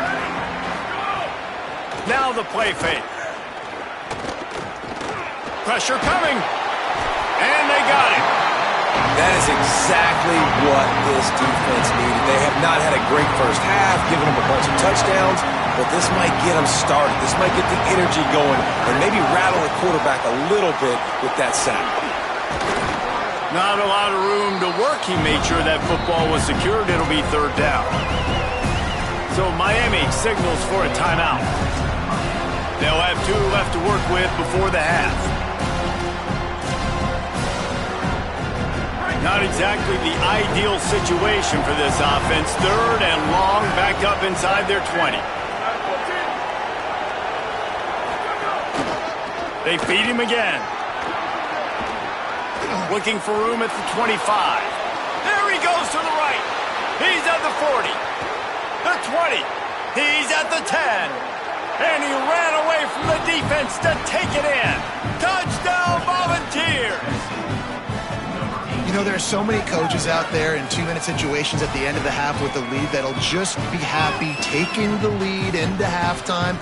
Now the play fake. Pressure coming. And they got it. That is exactly what this defense needed. They have not had a great first half, giving them a bunch of touchdowns, but this might get them started. This might get the energy going and maybe rattle the quarterback a little bit with that sack. Not a lot of room to work. He made sure that football was secured. It'll be 3rd down. So Miami signals for a timeout. They'll have 2 left to work with before the half. Not exactly the ideal situation for this offense. 3rd and long, back up inside their 20. They feed him again. Looking for room at the 25. There he goes to the right. He's at the 40. The 20. He's at the 10. And he ran away from the defense to take it in. Touchdown, Volunteers! You know, there are so many coaches out there in 2-minute situations at the end of the half with the lead that'll just be happy taking the lead into halftime.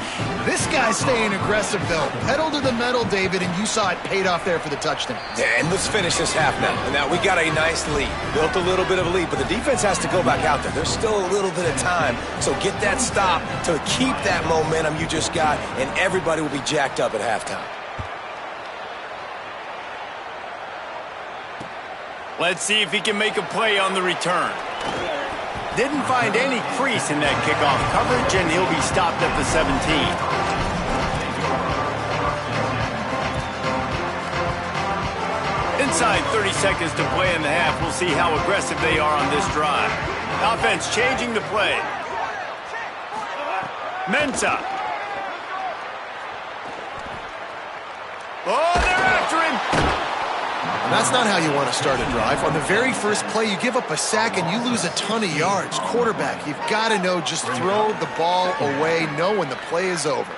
This guy's staying aggressive, though. Pedal to the metal, David, and you saw it paid off there for the touchdown. Yeah, and let's finish this half now. And now we got a nice lead. Built a little bit of a lead, but the defense has to go back out there. There's still a little bit of time. So get that stop to keep that momentum you just got, and everybody will be jacked up at halftime. Let's see if he can make a play on the return. Didn't find any crease in that kickoff coverage, and he'll be stopped at the 17. Inside 30 seconds to play in the half. We'll see how aggressive they are on this drive. Offense changing the play. Mensah. Oh, they're after him. That's not how you want to start a drive. On the very first play, you give up a sack and you lose a ton of yards. Quarterback, you've got to know, just throw the ball away, know when the play is over.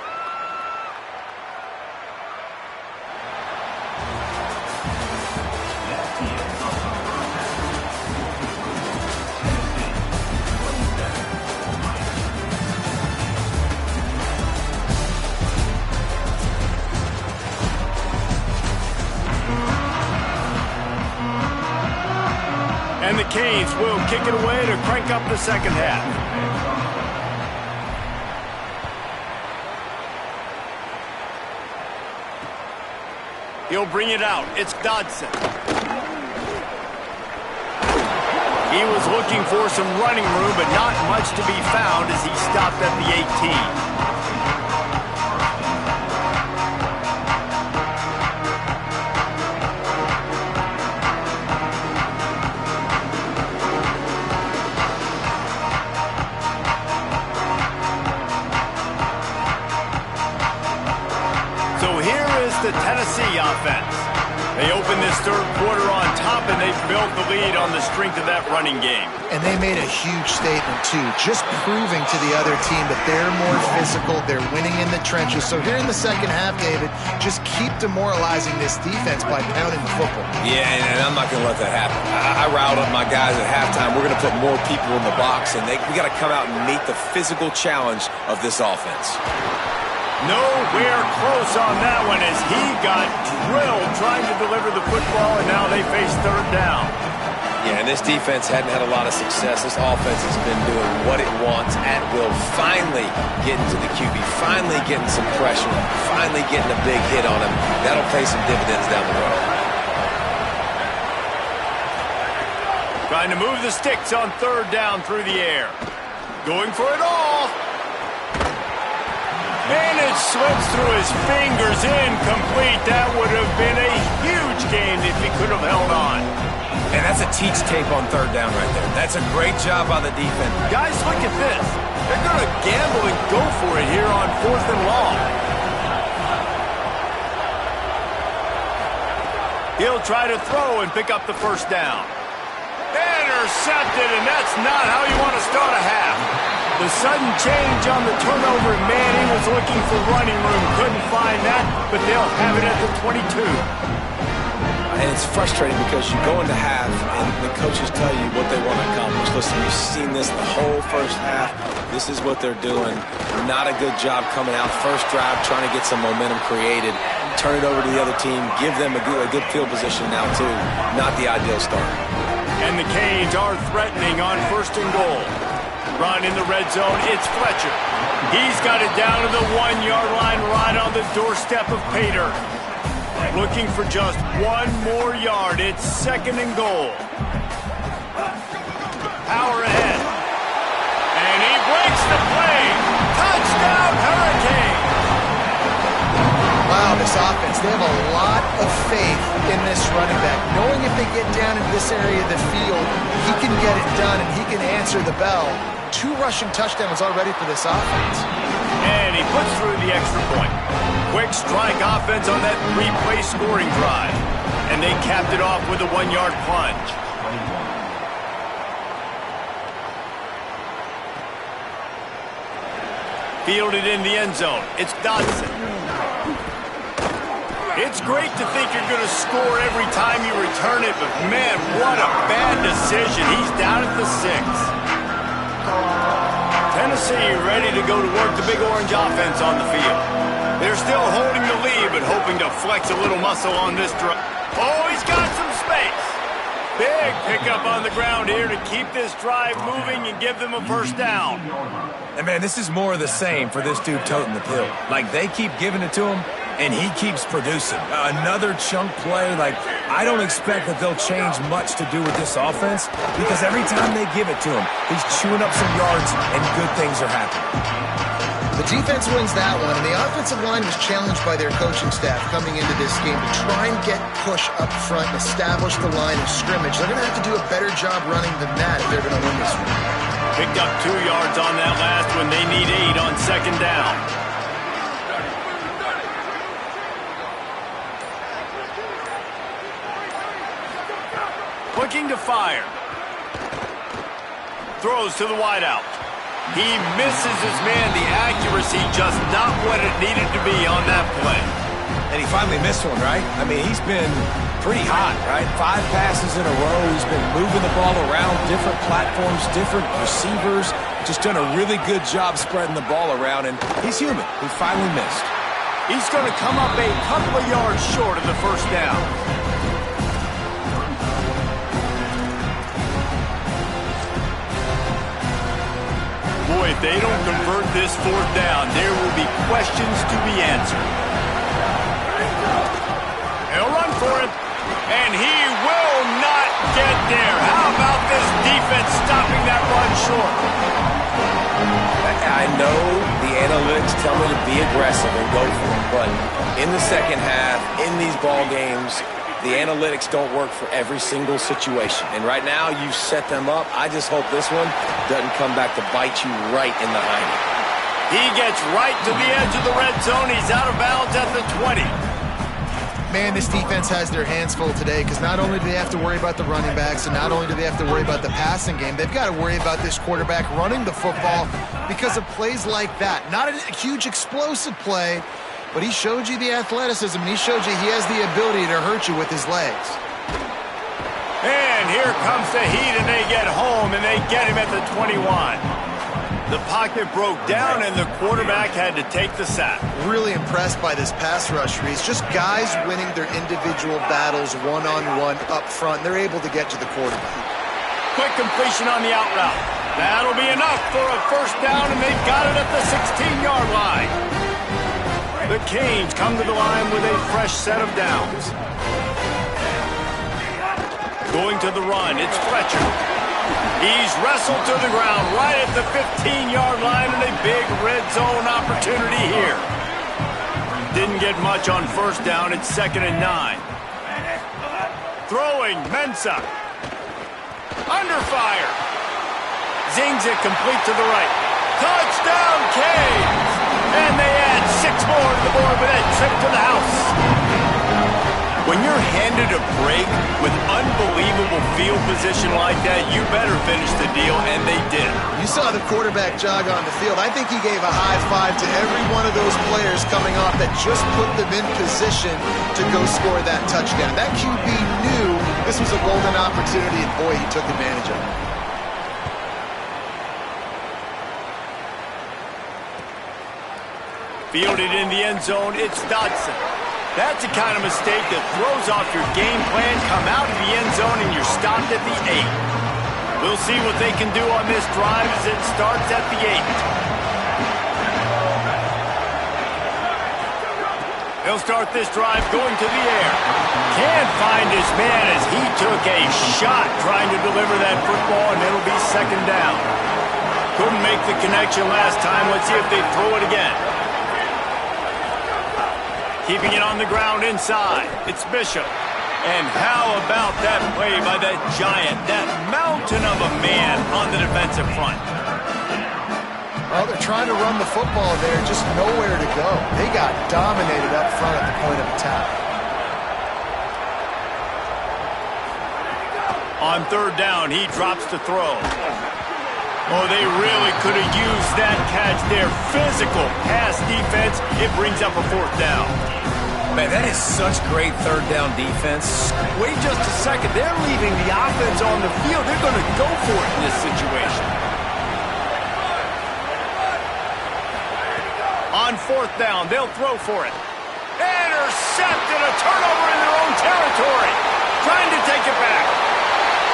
And the Canes will kick it away to crank up the second half. He'll bring it out. It's Dodson. He was looking for some running room, but not much to be found as he stopped at the 18. against the Tennessee offense. They opened this third quarter on top, and they built the lead on the strength of that running game. And they made a huge statement, too, just proving to the other team that they're more physical, they're winning in the trenches. So here in the second half, David, just keep demoralizing this defense by pounding the football. Yeah, and I'm not going to let that happen. I riled up my guys at halftime. We're going to put more people in the box, and we got to come out and meet the physical challenge of this offense. Nowhere close on that one as he got drilled trying to deliver the football, and now they face third down. Yeah, and this defense hadn't had a lot of success. This offense has been doing what it wants at will. Finally getting to the QB, finally getting some pressure, finally getting a big hit on him. That'll pay some dividends down the road. Trying to move the sticks on third down through the air. Going for it all. And it slips through his fingers, incomplete. That would have been a huge gain if he could have held on. And that's a teach tape on third down right there. That's a great job by the defense. Guys, look at this. They're going to gamble and go for it here on 4th and long. He'll try to throw and pick up the first down. Intercepted, and that's not how you want to start a half. The sudden change on the turnover, man, he was looking for running room. Couldn't find that, but they'll have it at the 22. And it's frustrating because you go into half and the coaches tell you what they want to accomplish. Listen, you've seen this the whole first half. This is what they're doing. Not a good job coming out. First drive, trying to get some momentum created. Turn it over to the other team. Give them a good field position now, too. Not the ideal start. And the Canes are threatening on 1st and goal. Run in the red zone, it's Fletcher. He's got it down to the 1-yard line right on the doorstep of Pater. Looking for just one more yard. It's 2nd and goal. Power ahead. And he breaks the play. Touchdown, Hurricane! Wow, this offense, they have a lot of faith in this running back. Knowing if they get down into this area of the field, he can get it done and he can answer the bell. 2 rushing touchdowns already for this offense. And he puts through the extra point. Quick strike offense on that 3-play scoring drive. And they capped it off with a 1-yard plunge. Fielded in the end zone. It's Dodson. It's great to think you're going to score every time you return it, but man, what a bad decision. He's down at the 6. Tennessee ready to go to work the Big Orange offense on the field. They're still holding the lead, but hoping to flex a little muscle on this drive. Oh, he's got some space. Big pickup on the ground here to keep this drive moving and give them a first down. And, man, this is more of the same for this dude toting the pill. Like, they keep giving it to him, and he keeps producing. Another chunk play. Like, I don't expect that they'll change much to do with this offense because every time they give it to him, he's chewing up some yards, and good things are happening. The defense wins that one, and the offensive line was challenged by their coaching staff coming into this game to try and get push up front and establish the line of scrimmage. They're going to have to do a better job running than that if they're going to win this one. Picked up 2 yards on that last one. They need 8 on 2nd down. Looking to fire. Throws to the wideout. He misses his man. The accuracy just not what it needed to be on that play. And he finally missed one, right? I mean, he's been pretty hot, right? 5 passes in a row. He's been moving the ball around different platforms, different receivers. Just done a really good job spreading the ball around, and he's human. He finally missed. He's going to come up a couple of yards short of the first down. Boy, if they don't convert this 4th down, there will be questions to be answered. He'll run for it, and he will not get there. How about this defense stopping that run short? I know the analytics tell me to be aggressive and go for it, but in the second half, in these ball games, the analytics don't work for every single situation. And right now, you set them up. I just hope this one doesn't come back to bite you right in the hiney. He gets right to the edge of the red zone. He's out of bounds at the 20. Man, this defense has their hands full today because not only do they have to worry about the running backs and not only do they have to worry about the passing game, they've got to worry about this quarterback running the football because of plays like that. Not a huge explosive play, but he showed you the athleticism, and he showed you he has the ability to hurt you with his legs. And here comes the heat, and they get home, and they get him at the 21. The pocket broke down, and the quarterback had to take the sack. Really impressed by this pass rush, Reese. Just guys winning their individual battles one-on-one up front. They're able to get to the quarterback. Quick completion on the out route. That'll be enough for a first down, and they've got it at the 16-yard line. The Canes come to the line with a fresh set of downs. Going to the run, it's Fletcher. He's wrestled to the ground right at the 15-yard line, and a big red zone opportunity here. Didn't get much on first down. It's 2nd and 9. Throwing, Mensah. Under fire. Zings it complete to the right. Touchdown, Canes! And they add 6 more to the board with that trip to the house. When you're handed a break with unbelievable field position like that, you better finish the deal, and they did. You saw the quarterback jog on the field. I think he gave a high five to every one of those players coming off that just put them in position to go score that touchdown. That QB knew this was a golden opportunity, and boy, he took advantage of it. Fielded in the end zone, it's Dotson. That's the kind of mistake that throws off your game plan. Come out of the end zone and you're stopped at the 8. We'll see what they can do on this drive as it starts at the 8. They'll start this drive going to the air. Can't find his man as he took a shot trying to deliver that football, and it'll be 2nd down. Couldn't make the connection last time. Let's see if they throw it again. Keeping it on the ground inside. It's Bishop. And how about that play by that giant, that mountain of a man on the defensive front? Well, they're trying to run the football there, just nowhere to go. They got dominated up front at the point of attack. On 3rd down, he drops to throw. Oh, they really could have used that catch there. Physical pass defense. It brings up a 4th down. Man, that is such great 3rd down defense. Wait just a second. They're leaving the offense on the field. They're going to go for it in this situation. On 4th down, they'll throw for it. Intercepted, a turnover in their own territory. Trying to take it back.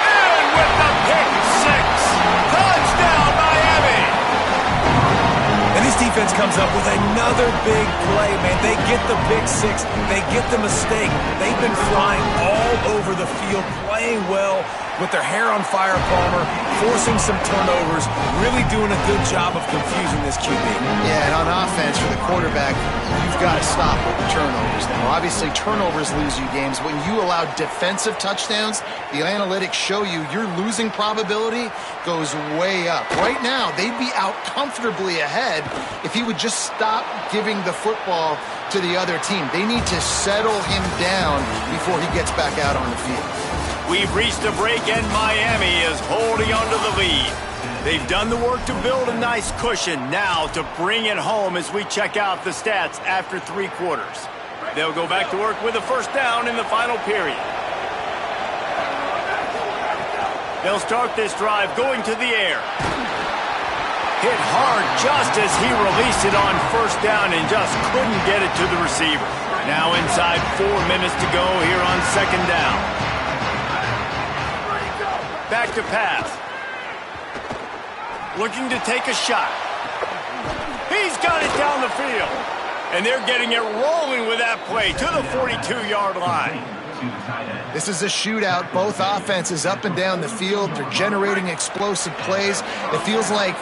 And with the pick 6. Touchdown, Miami! And this defense comes up with another big play, man. They get the pick 6. They get the mistake. They've been flying all over the field, playing well with their hair on fire, Palmer, forcing some turnovers, really doing a good job of confusing this QB. Yeah, and on offense for the quarterback, you've got to stop with the turnovers now. Obviously, turnovers lose you games. When you allow defensive touchdowns, the analytics show you your losing probability goes way up. Right now, they'd be out comfortably ahead if he would just stop giving the football to the other team. They need to settle him down before he gets back out on the field. We've reached a break, and Miami is holding on to the lead. They've done the work to build a nice cushion now to bring it home as we check out the stats after 3 quarters. They'll go back to work with a 1st down in the final period. They'll start this drive going to the air. Hit hard just as he released it on 1st down and just couldn't get it to the receiver. Now inside 4 minutes to go here on 2nd down. Back to pass. Looking to take a shot. He's got it down the field. And they're getting it rolling with that play to the 42-yard line. This is a shootout. Both offenses up and down the field. They're generating explosive plays. It feels like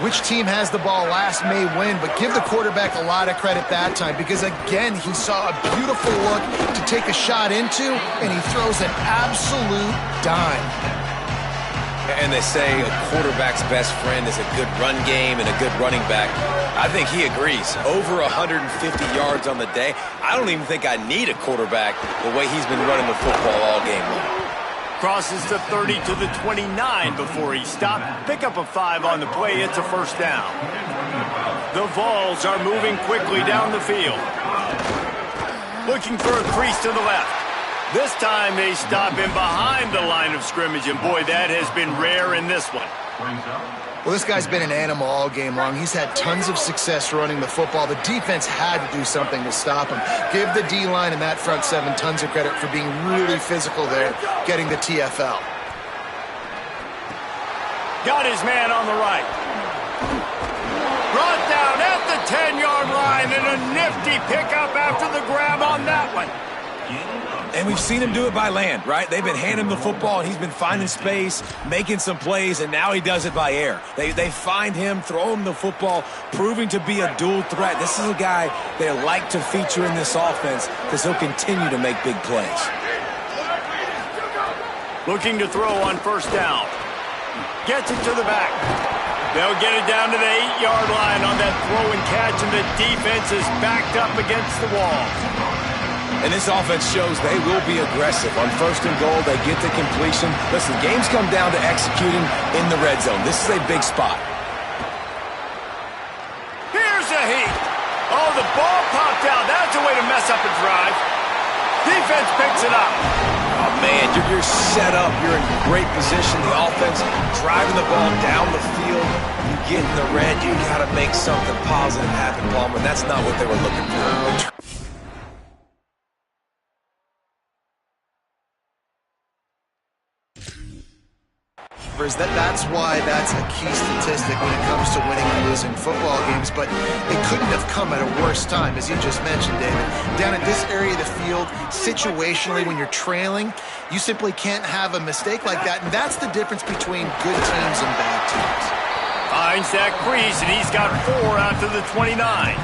which team has the ball last may win, but give the quarterback a lot of credit that time because, again, he saw a beautiful look to take a shot into, and he throws an absolute dime. And they say a quarterback's best friend is a good run game and a good running back. I think he agrees. Over 150 yards on the day. I don't even think I need a quarterback the way he's been running the football all game long. Crosses the 30 to the 29 before he stopped. Pick up a 5 on the play. It's a first down. The Vols are moving quickly down the field. Looking for a crease to the left. This time they stop him behind the line of scrimmage, and boy, that has been rare in this one. Well, this guy's been an animal all game long. He's had tons of success running the football. The defense had to do something to stop him. Give the D-line and that front seven tons of credit for being really physical there, getting the TFL. Got his man on the right. Brought down at the 10-yard line, and a nifty pickup after the grab on that one. And we've seen him do it by land, right? They've been handing him the football, and he's been finding space, making some plays, and now he does it by air. They find him, throw him the football, proving to be a dual threat. This is a guy they like to feature in this offense because he'll continue to make big plays. Looking to throw on first down. Gets it to the back. They'll get it down to the 8-yard line on that throw and catch, and the defense is backed up against the wall. And this offense shows they will be aggressive. On first and goal, they get the completion. Listen, games come down to executing in the red zone. This is a big spot. Here's a heat. Oh, the ball popped out. That's a way to mess up a drive. Defense picks it up. Oh, man, you're set up. You're in great position. The offense driving the ball down the field. You get in the red, you got to make something positive happen, Palmer. That's not what they were looking for. That's why that's a key statistic when it comes to winning and losing football games, but it couldn't have come at a worse time, as you just mentioned, David. Down at this area of the field, situationally, when you're trailing, you simply can't have a mistake like that, and that's the difference between good teams and bad teams. Finds that crease, and he's got 4 after the 29.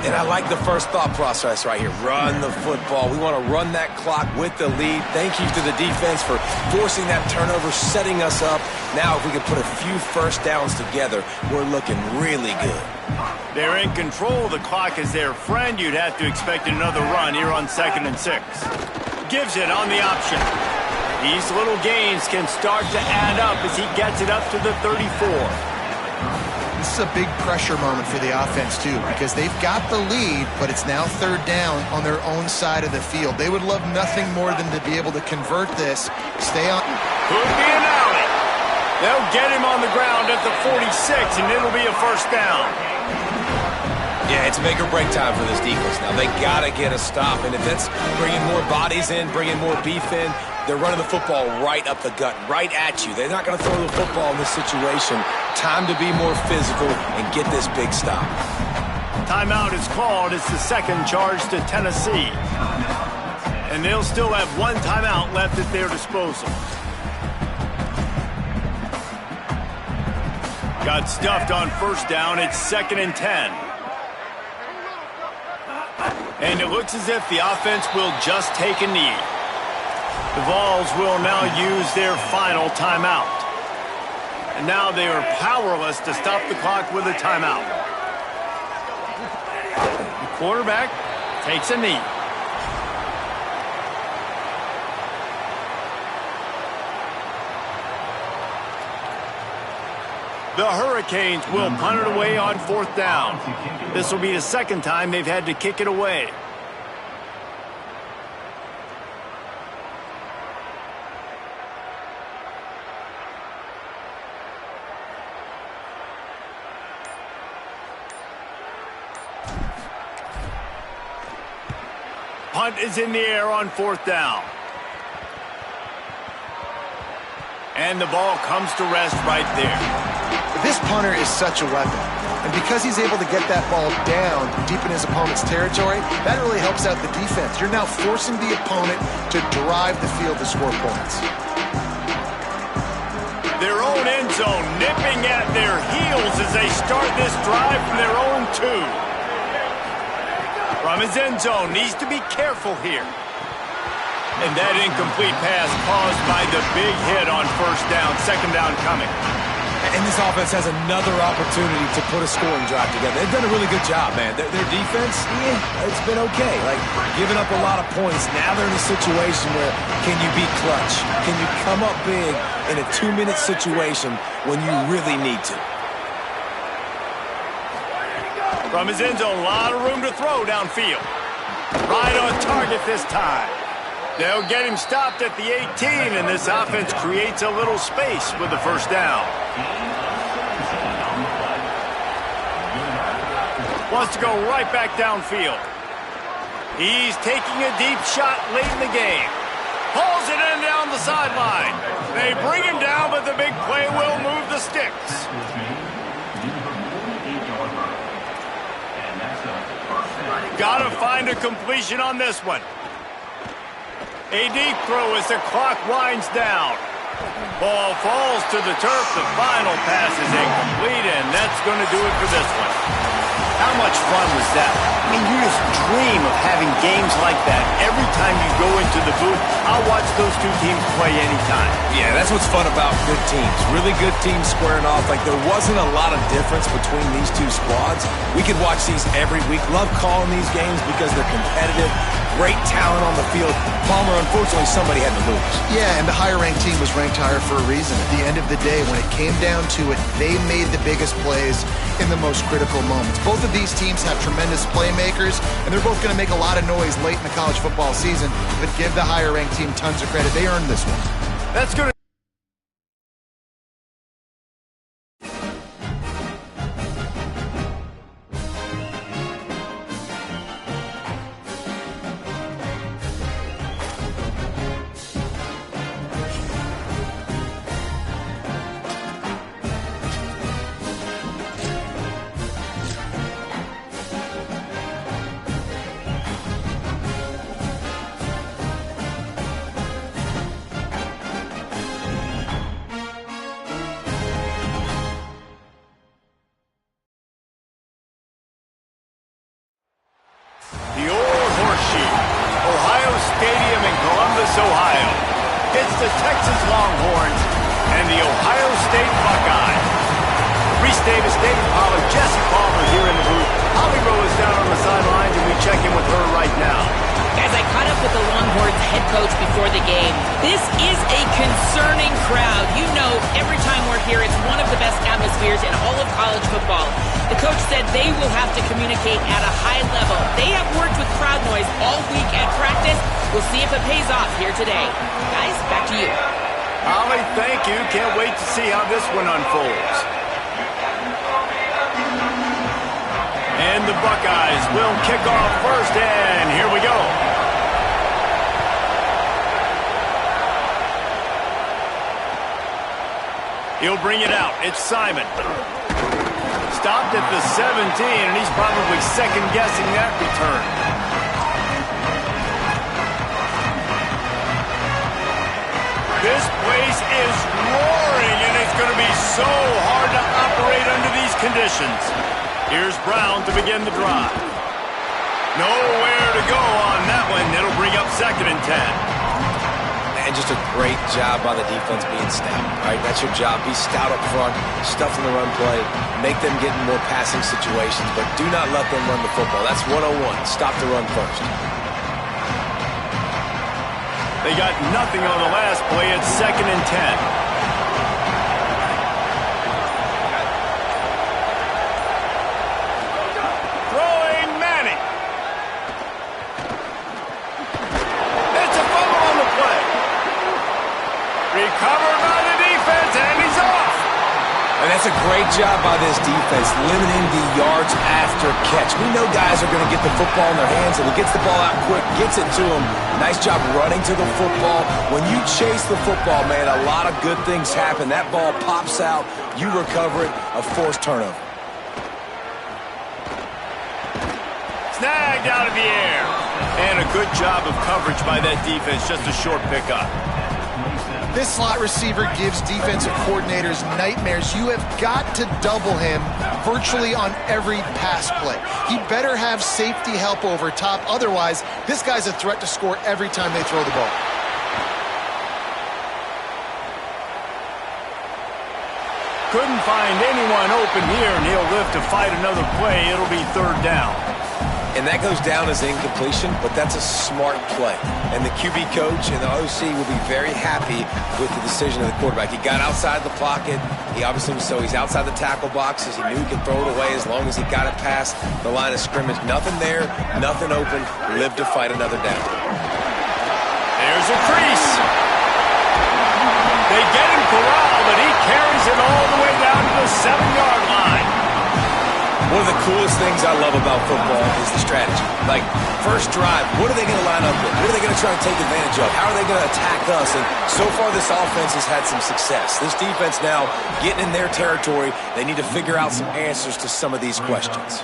And I like the first thought process right here. Run the football. We want to run that clock with the lead. Thank you to the defense for forcing that turnover, setting us up. Now, if we can put a few first downs together, we're looking really good. They're in control. The clock is their friend. You'd have to expect another run here on 2nd and 6. Gives it on the option. These little gains can start to add up as he gets it up to the 34. This is a big pressure moment for the offense, too, because they've got the lead, but it's now 3rd down on their own side of the field. They would love nothing more than to be able to convert this, stay on. Could be an alley. They'll get him on the ground at the 46, and it'll be a first down. Yeah, it's make or break time for this defense now. They got to get a stop, and if that's bringing more bodies in, bringing more beef in, they're running the football right up the gut, right at you. They're not going to throw the football in this situation. Time to be more physical and get this big stop. Timeout is called. It's the 2nd charge to Tennessee. And they'll still have 1 timeout left at their disposal. Got stuffed on first down. It's 2nd and 10. And it looks as if the offense will just take a knee. The Vols will now use their final timeout. And now they are powerless to stop the clock with a timeout. The quarterback takes a knee. The Hurricanes will punt it away on 4th down. This will be the 2nd time they've had to kick it away. Punt is in the air on 4th down. And the ball comes to rest right there. This punter is such a weapon. And because he's able to get that ball down deep in his opponent's territory, that really helps out the defense. You're now forcing the opponent to drive the field to score points. Their own end zone nipping at their heels as they start this drive from their own 2. From his end zone, needs to be careful here. And that incomplete pass caused by the big hit on first down, second down coming. And this offense has another opportunity to put a scoring drive together. They've done a really good job, man. Their defense, it's been okay. Like, giving up a lot of points. Now they're in a situation where can you be clutch? Can you come up big in a 2-minute situation when you really need to? From his end zone, a lot of room to throw downfield. Right on target this time. They'll get him stopped at the 18, and this offense creates a little space with the first down. Wants to go right back downfield. He's taking a deep shot late in the game. Hauls it in down the sideline. They bring him down, but the big play will move the sticks. Gotta find a completion on this one. A deep throw as the clock winds down. Ball falls to the turf. The final pass is incomplete, and that's going to do it for this one. How much fun was that? I mean, you just dream of having games like that. Every time you go into the booth, I'll watch those two teams play anytime. Yeah, that's what's fun about good teams. Really good teams squaring off. Like, there wasn't a lot of difference between these two squads. We could watch these every week. Love calling these games because they're competitive. Great talent on the field. Palmer, unfortunately, somebody had to lose. Yeah, and the higher-ranked team was ranked higher for a reason. At the end of the day, when it came down to it, they made the biggest plays in the most critical moments. Both of these teams have tremendous playmakers, and they're both going to make a lot of noise late in the college football season, but give the higher-ranked team tons of credit. They earned this one. That's going to... The old horseshoe, Ohio Stadium in Columbus, Ohio. It's the Texas Longhorns and the Ohio State Buckeyes. Reese Davis, David Pollard, Jesse Palmer here in the booth. Holly Rowe is down on the sidelines, and we check in with her right now. Guys, I caught up with the Longhorns head coach before the game. This is a concerning crowd. You know, every time we're here, it's one of the best atmospheres in all of college football. The coach said they will have to communicate at a high level. They have worked with crowd noise all week at practice. We'll see if it pays off here today. Guys, back to you. Holly, thank you. Can't wait to see how this one unfolds. And the Buckeyes will kick off first, and here we go. He'll bring it out. It's Simon. Stopped at the 17, and he's probably second-guessing that return. This place is roaring, and it's going to be so hard to operate under these conditions. Here's Brown to begin the drive. Nowhere to go on that one. It'll bring up second and 10. And just a great job by the defense being stout. All right, that's your job. Be stout up front, stuff in the run play, make them get in more passing situations, but do not let them run the football. That's 101. Stop the run first. They got nothing on the last play. It's second and 10. Recovered by the defense, and he's off. And that's a great job by this defense, limiting the yards after catch. We know guys are going to get the football in their hands, and he gets the ball out quick, gets it to him. Nice job running to the football. When you chase the football, man, a lot of good things happen. That ball pops out, you recover it, a forced turnover. Snagged out of the air. And a good job of coverage by that defense, just a short pickup. This slot receiver gives defensive coordinators nightmares. You have got to double him virtually on every pass play. He better have safety help over top. Otherwise, this guy's a threat to score every time they throw the ball. couldn't find anyone open here, and he'll live to fight another play. It'll be third down. And that goes down as incompletion, but that's a smart play. And the QB coach and the OC will be very happy with the decision of the quarterback. He got outside the pocket. He's outside the tackle boxes. He knew he could throw it away as long as he got it past the line of scrimmage. Nothing there, nothing open. Live to fight another down. There's a crease. They get him corralled, but he carries it all the way down to the 7-yard line. One of the coolest things I love about football is the strategy. Like, first drive, what are they going to line up with? What are they going to try to take advantage of? How are they going to attack us? And so far, this offense has had some success. This defense now getting in their territory. They need to figure out some answers to some of these questions.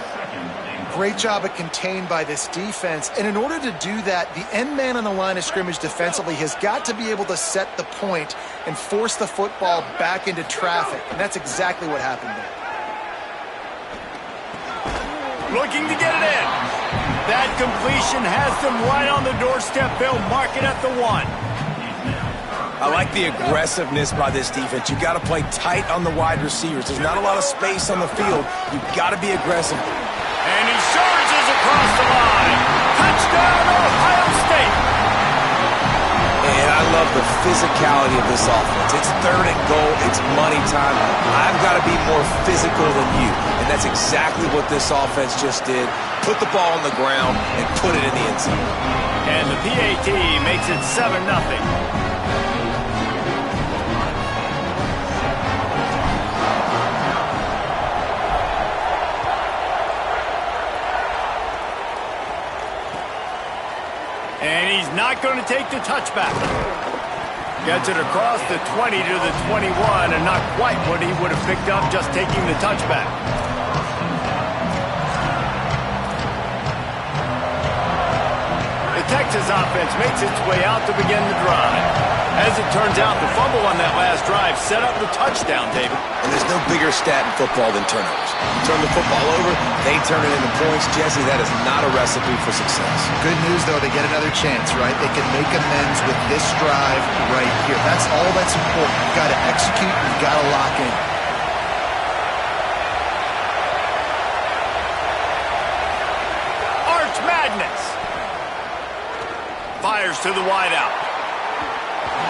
Great job at contained by this defense. And in order to do that, the end man on the line of scrimmage defensively has got to be able to set the point and force the football back into traffic. And that's exactly what happened there. Looking to get it in. That completion has them right on the doorstep. They'll mark it at the 1. I like the aggressiveness by this defense. You've got to play tight on the wide receivers. There's not a lot of space on the field. You've got to be aggressive. And he surges across the line. Touchdown, Ohio State. And I love the physicality of this offense. It's third and goal. It's money time. I've got to be more physical than you. And that's exactly what this offense just did. Put the ball on the ground and put it in the end zone. And the PAT makes it 7-0. And he's not going to take the touchback. Gets it across the 20 to the 21, and not quite what he would have picked up just taking the touchback. The Texas offense makes its way out to begin the drive. As it turns out, the fumble on that last drive set up the touchdown, David. And there's no bigger stat in football than turnovers. You turn the football over, they turn it into points. Jesse, that is not a recipe for success. Good news, though, they get another chance, right? They can make amends with this drive right here. That's all that's important. You've got to execute. You've got to lock in. Arch Madness. Fires to the wideout.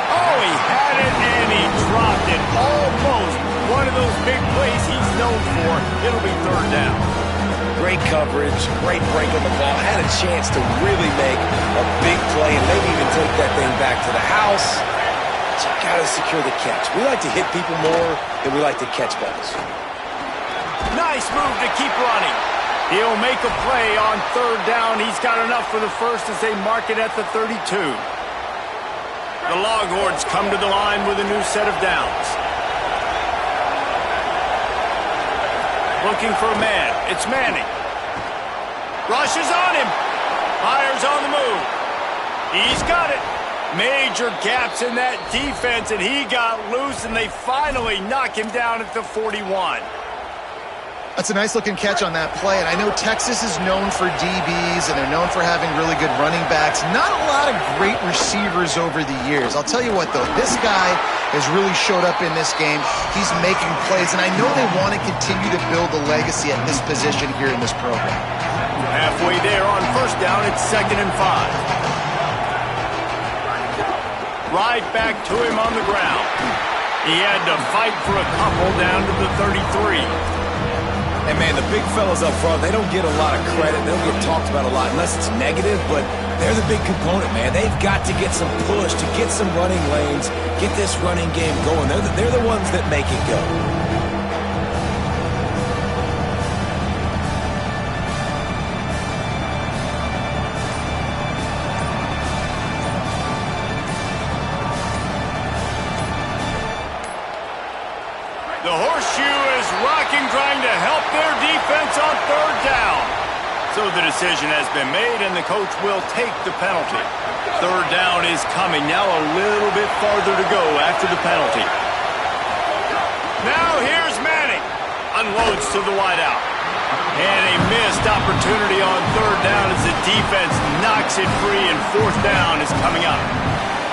Oh, he had it and he dropped it. Almost one of those big plays he's known for. It'll be third down. Great coverage, great break on the ball. Had a chance to really make a big play and maybe even take that thing back to the house. But you got to secure the catch. We like to hit people more than we like to catch balls. Nice move to keep running. He'll make a play on third down. He's got enough for the first as they mark it at the 32. The Longhorns come to the line with a new set of downs. Looking for a man. It's Manning. Rushes on him. Fires on the move. He's got it. Major gaps in that defense, and he got loose, and they finally knock him down at the 41. That's a nice-looking catch on that play, and I know Texas is known for DBs, and they're known for having really good running backs. Not a lot of great receivers over the years. I'll tell you what, though, this guy has really showed up in this game. He's making plays, and I know they want to continue to build a legacy at this position here in this program. Halfway there on first down, it's 2nd and 5. Right back to him on the ground. He had to fight for a couple down to the 33. And, man, the big fellas up front, they don't get a lot of credit. They don't get talked about a lot unless it's negative, but they're the big component, man. They've got to get some push, to get some running lanes, get this running game going. They're the ones that make it go. The horseshoe is rocking, trying to help their defense on third down. So the decision has been made, and the coach will take the penalty. Third down is coming. Now a little bit farther to go after the penalty. Now here's Manning. Unloads to the wideout. And a missed opportunity on third down as the defense knocks it free, and fourth down is coming up.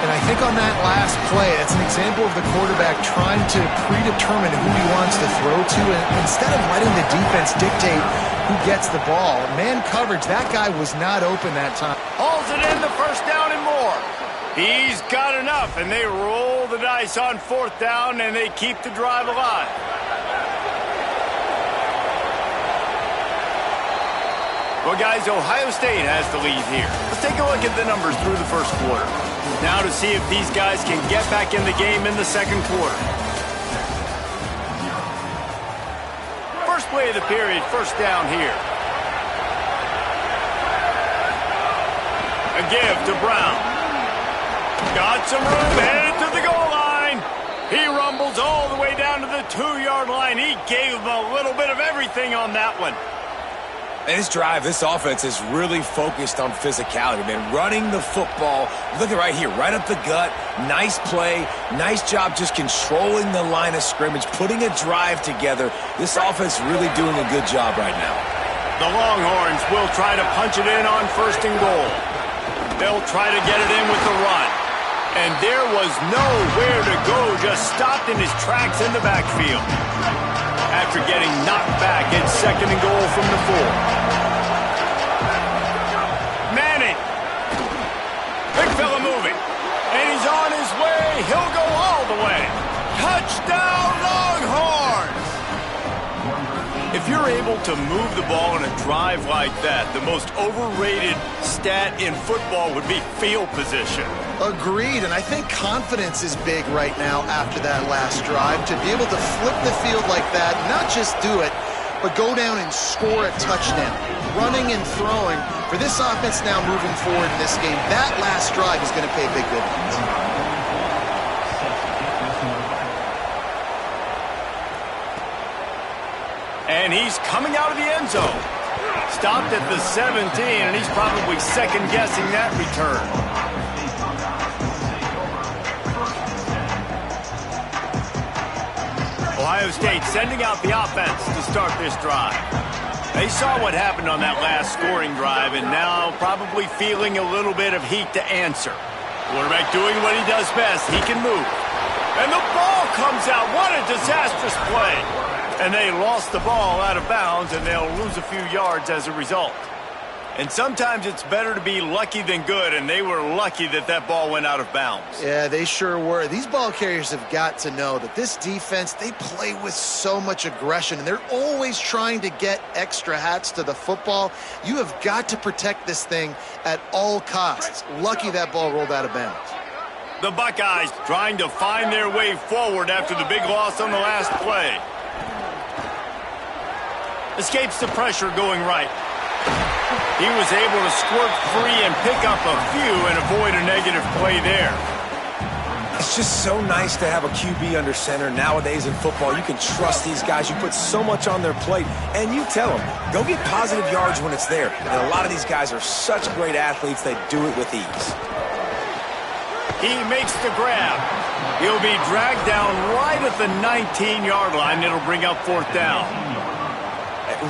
And I think on that last play, it's an example of the quarterback trying to predetermine who he wants to throw to, and instead of letting the defense dictate who gets the ball. Man coverage, that guy was not open that time. Hauls it in, the first down and more. He's got enough, and they roll the dice on 4th down, and they keep the drive alive. Well, guys, Ohio State has the lead here. Let's take a look at the numbers through the first quarter. Now to see if these guys can get back in the game in the second quarter. First play of the period, first down here. A give to Brown. Got some room, headed to the goal line. He rumbles all the way down to the 2-yard line. He gave him a little bit of everything on that one. And this drive, this offense is really focused on physicality, man. Running the football. Look at right here, right up the gut. Nice play. Nice job just controlling the line of scrimmage, putting a drive together. This offense really doing a good job right now. The Longhorns will try to punch it in on 1st and goal. They'll try to get it in with the run. And there was nowhere to go, just stopped in his tracks in the backfield. After getting knocked back, it's 2nd and goal from the 4. Manning. Big fella moving. And he's on his way. He'll go all the way. Touchdown, Longhorns! If you're able to move the ball in a drive like that, the most overrated stat in football would be field position. Agreed, and I think confidence is big right now after that last drive. To be able to flip the field like that, not just do it, but go down and score a touchdown. Running and throwing. For this offense now moving forward in this game, that last drive is going to pay big dividends. And he's coming out of the end zone. Stopped at the 17, and he's probably second-guessing that return. Ohio State sending out the offense to start this drive. They saw what happened on that last scoring drive, and now probably feeling a little bit of heat to answer. Quarterback doing what he does best. He can move. And the ball comes out. What a disastrous play. And they lost the ball out of bounds, and they'll lose a few yards as a result. And sometimes it's better to be lucky than good, and they were lucky that that ball went out of bounds. Yeah, they sure were. These ball carriers have got to know that this defense, they play with so much aggression, and they're always trying to get extra hats to the football. You have got to protect this thing at all costs. Lucky that ball rolled out of bounds. The Buckeyes trying to find their way forward after the big loss on the last play. Escapes the pressure going right. He was able to squirt free and pick up a few and avoid a negative play there. It's just so nice to have a QB under center. Nowadays in football, you can trust these guys. You put so much on their plate, and you tell them, go get positive yards when it's there. And a lot of these guys are such great athletes, they do it with ease. He makes the grab. He'll be dragged down right at the 19-yard line. It'll bring up 4th down.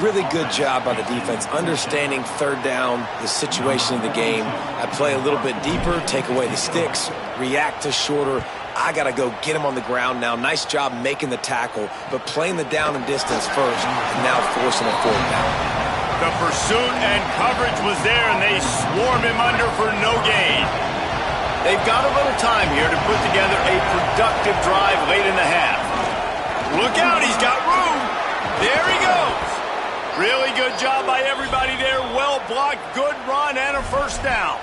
Really good job by the defense, understanding 3rd down, the situation of the game. I play a little bit deeper, take away the sticks, react to shorter. I got to go get him on the ground now. Nice job making the tackle, but playing the down and distance first, and now forcing a 4th down. The pursuit and coverage was there, and they swarm him under for no gain. They've got a little time here to put together a productive drive late in the half. Look out, he's got room. There he goes. Really good job by everybody there. Well blocked, good run, and a 1st down.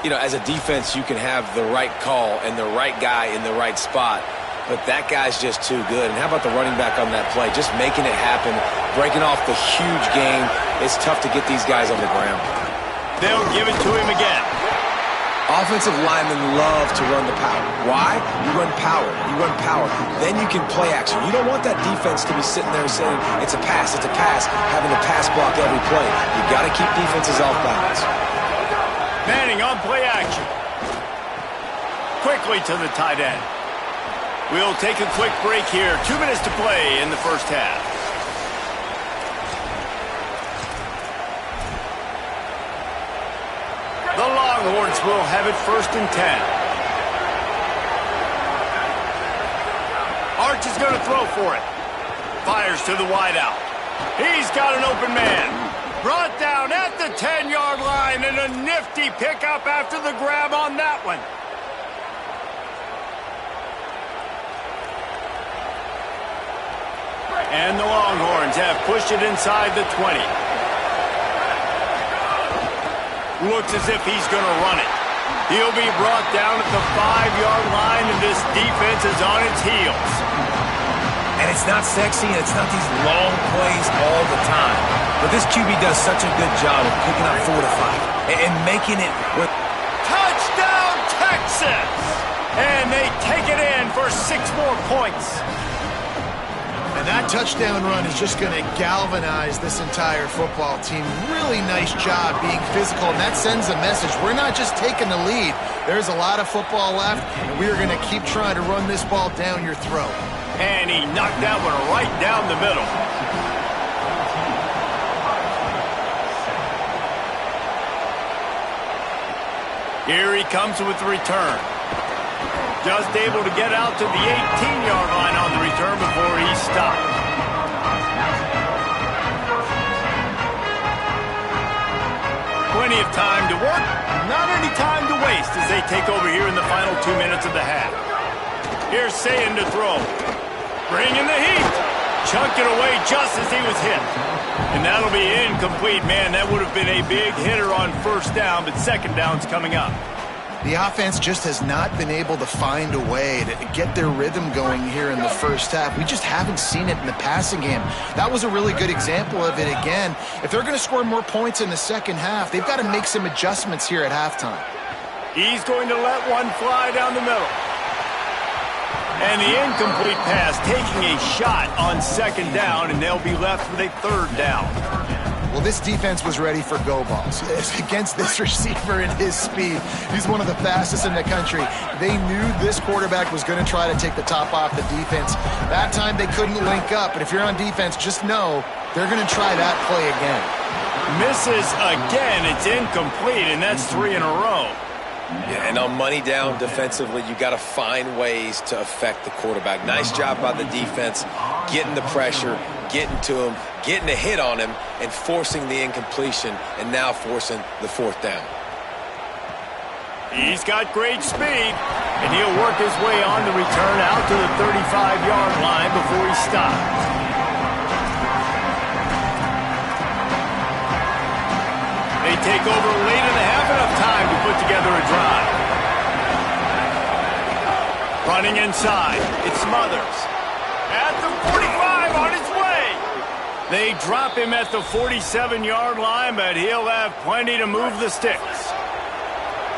You know, as a defense, you can have the right call and the right guy in the right spot, but that guy's just too good. And how about the running back on that play? Just making it happen, breaking off the huge game. It's tough to get these guys on the ground. They'll give it to him again. Offensive linemen love to run the power. Why? You run power. You run power. Then you can play action. You don't want that defense to be sitting there saying, it's a pass, having to pass block every play. You got to keep defenses off balance. Manning on play action. Quickly to the tight end. We'll take a quick break here. 2 minutes to play in the first half. The Longhorns will have it 1st and 10. Lynch is going to throw for it. Fires to the wideout. He's got an open man. Brought down at the 10-yard line, and a nifty pickup after the grab on that one. And the Longhorns have pushed it inside the 20. Looks as if he's going to run it. He'll be brought down at the 5-yard line, and this defense is on its heels. And it's not sexy, and it's not these long plays all the time. But this QB does such a good job of picking up 4 to 5 and making it with... Touchdown, Texas! And they take it in for 6 more points. And that touchdown run is just going to galvanize this entire football team. Really nice job being physical, and that sends a message. We're not just taking the lead. There's a lot of football left, and we are going to keep trying to run this ball down your throat. And he knocked that one right down the middle. Here he comes with the return. Just able to get out to the 18-yard line on the return before he stopped. Plenty of time to work, not any time to waste as they take over here in the final 2 minutes of the half. Here's Sayin to throw. Bringing the heat. Chunked it away just as he was hit. And that'll be incomplete. Man, that would have been a big hitter on first down, but second down's coming up. The offense just has not been able to find a way to get their rhythm going here in the first half. We just haven't seen it in the passing game. That was a really good example of it again. If they're going to score more points in the second half, they've got to make some adjustments here at halftime. He's going to let one fly down the middle. And the incomplete pass taking a shot on second down, and they'll be left with a third down. Well, this defense was ready for go balls. Against this receiver and his speed, he's one of the fastest in the country. They knew this quarterback was going to try to take the top off the defense. That time they couldn't link up, but if you're on defense, just know they're going to try that play again. Misses again. It's incomplete, and that's 3 in a row. Yeah, and on money down defensively, you got to find ways to affect the quarterback. Nice job by the defense, getting the pressure, getting to him, getting a hit on him, and forcing the incompletion, and now forcing the fourth down. He's got great speed, and he'll work his way on the return out to the 35-yard line before he stops. They take over late in the half, enough time to put together a drive. Running inside, it's Smothers. At the 45, on his way. They drop him at the 47-yard line, but he'll have plenty to move the sticks.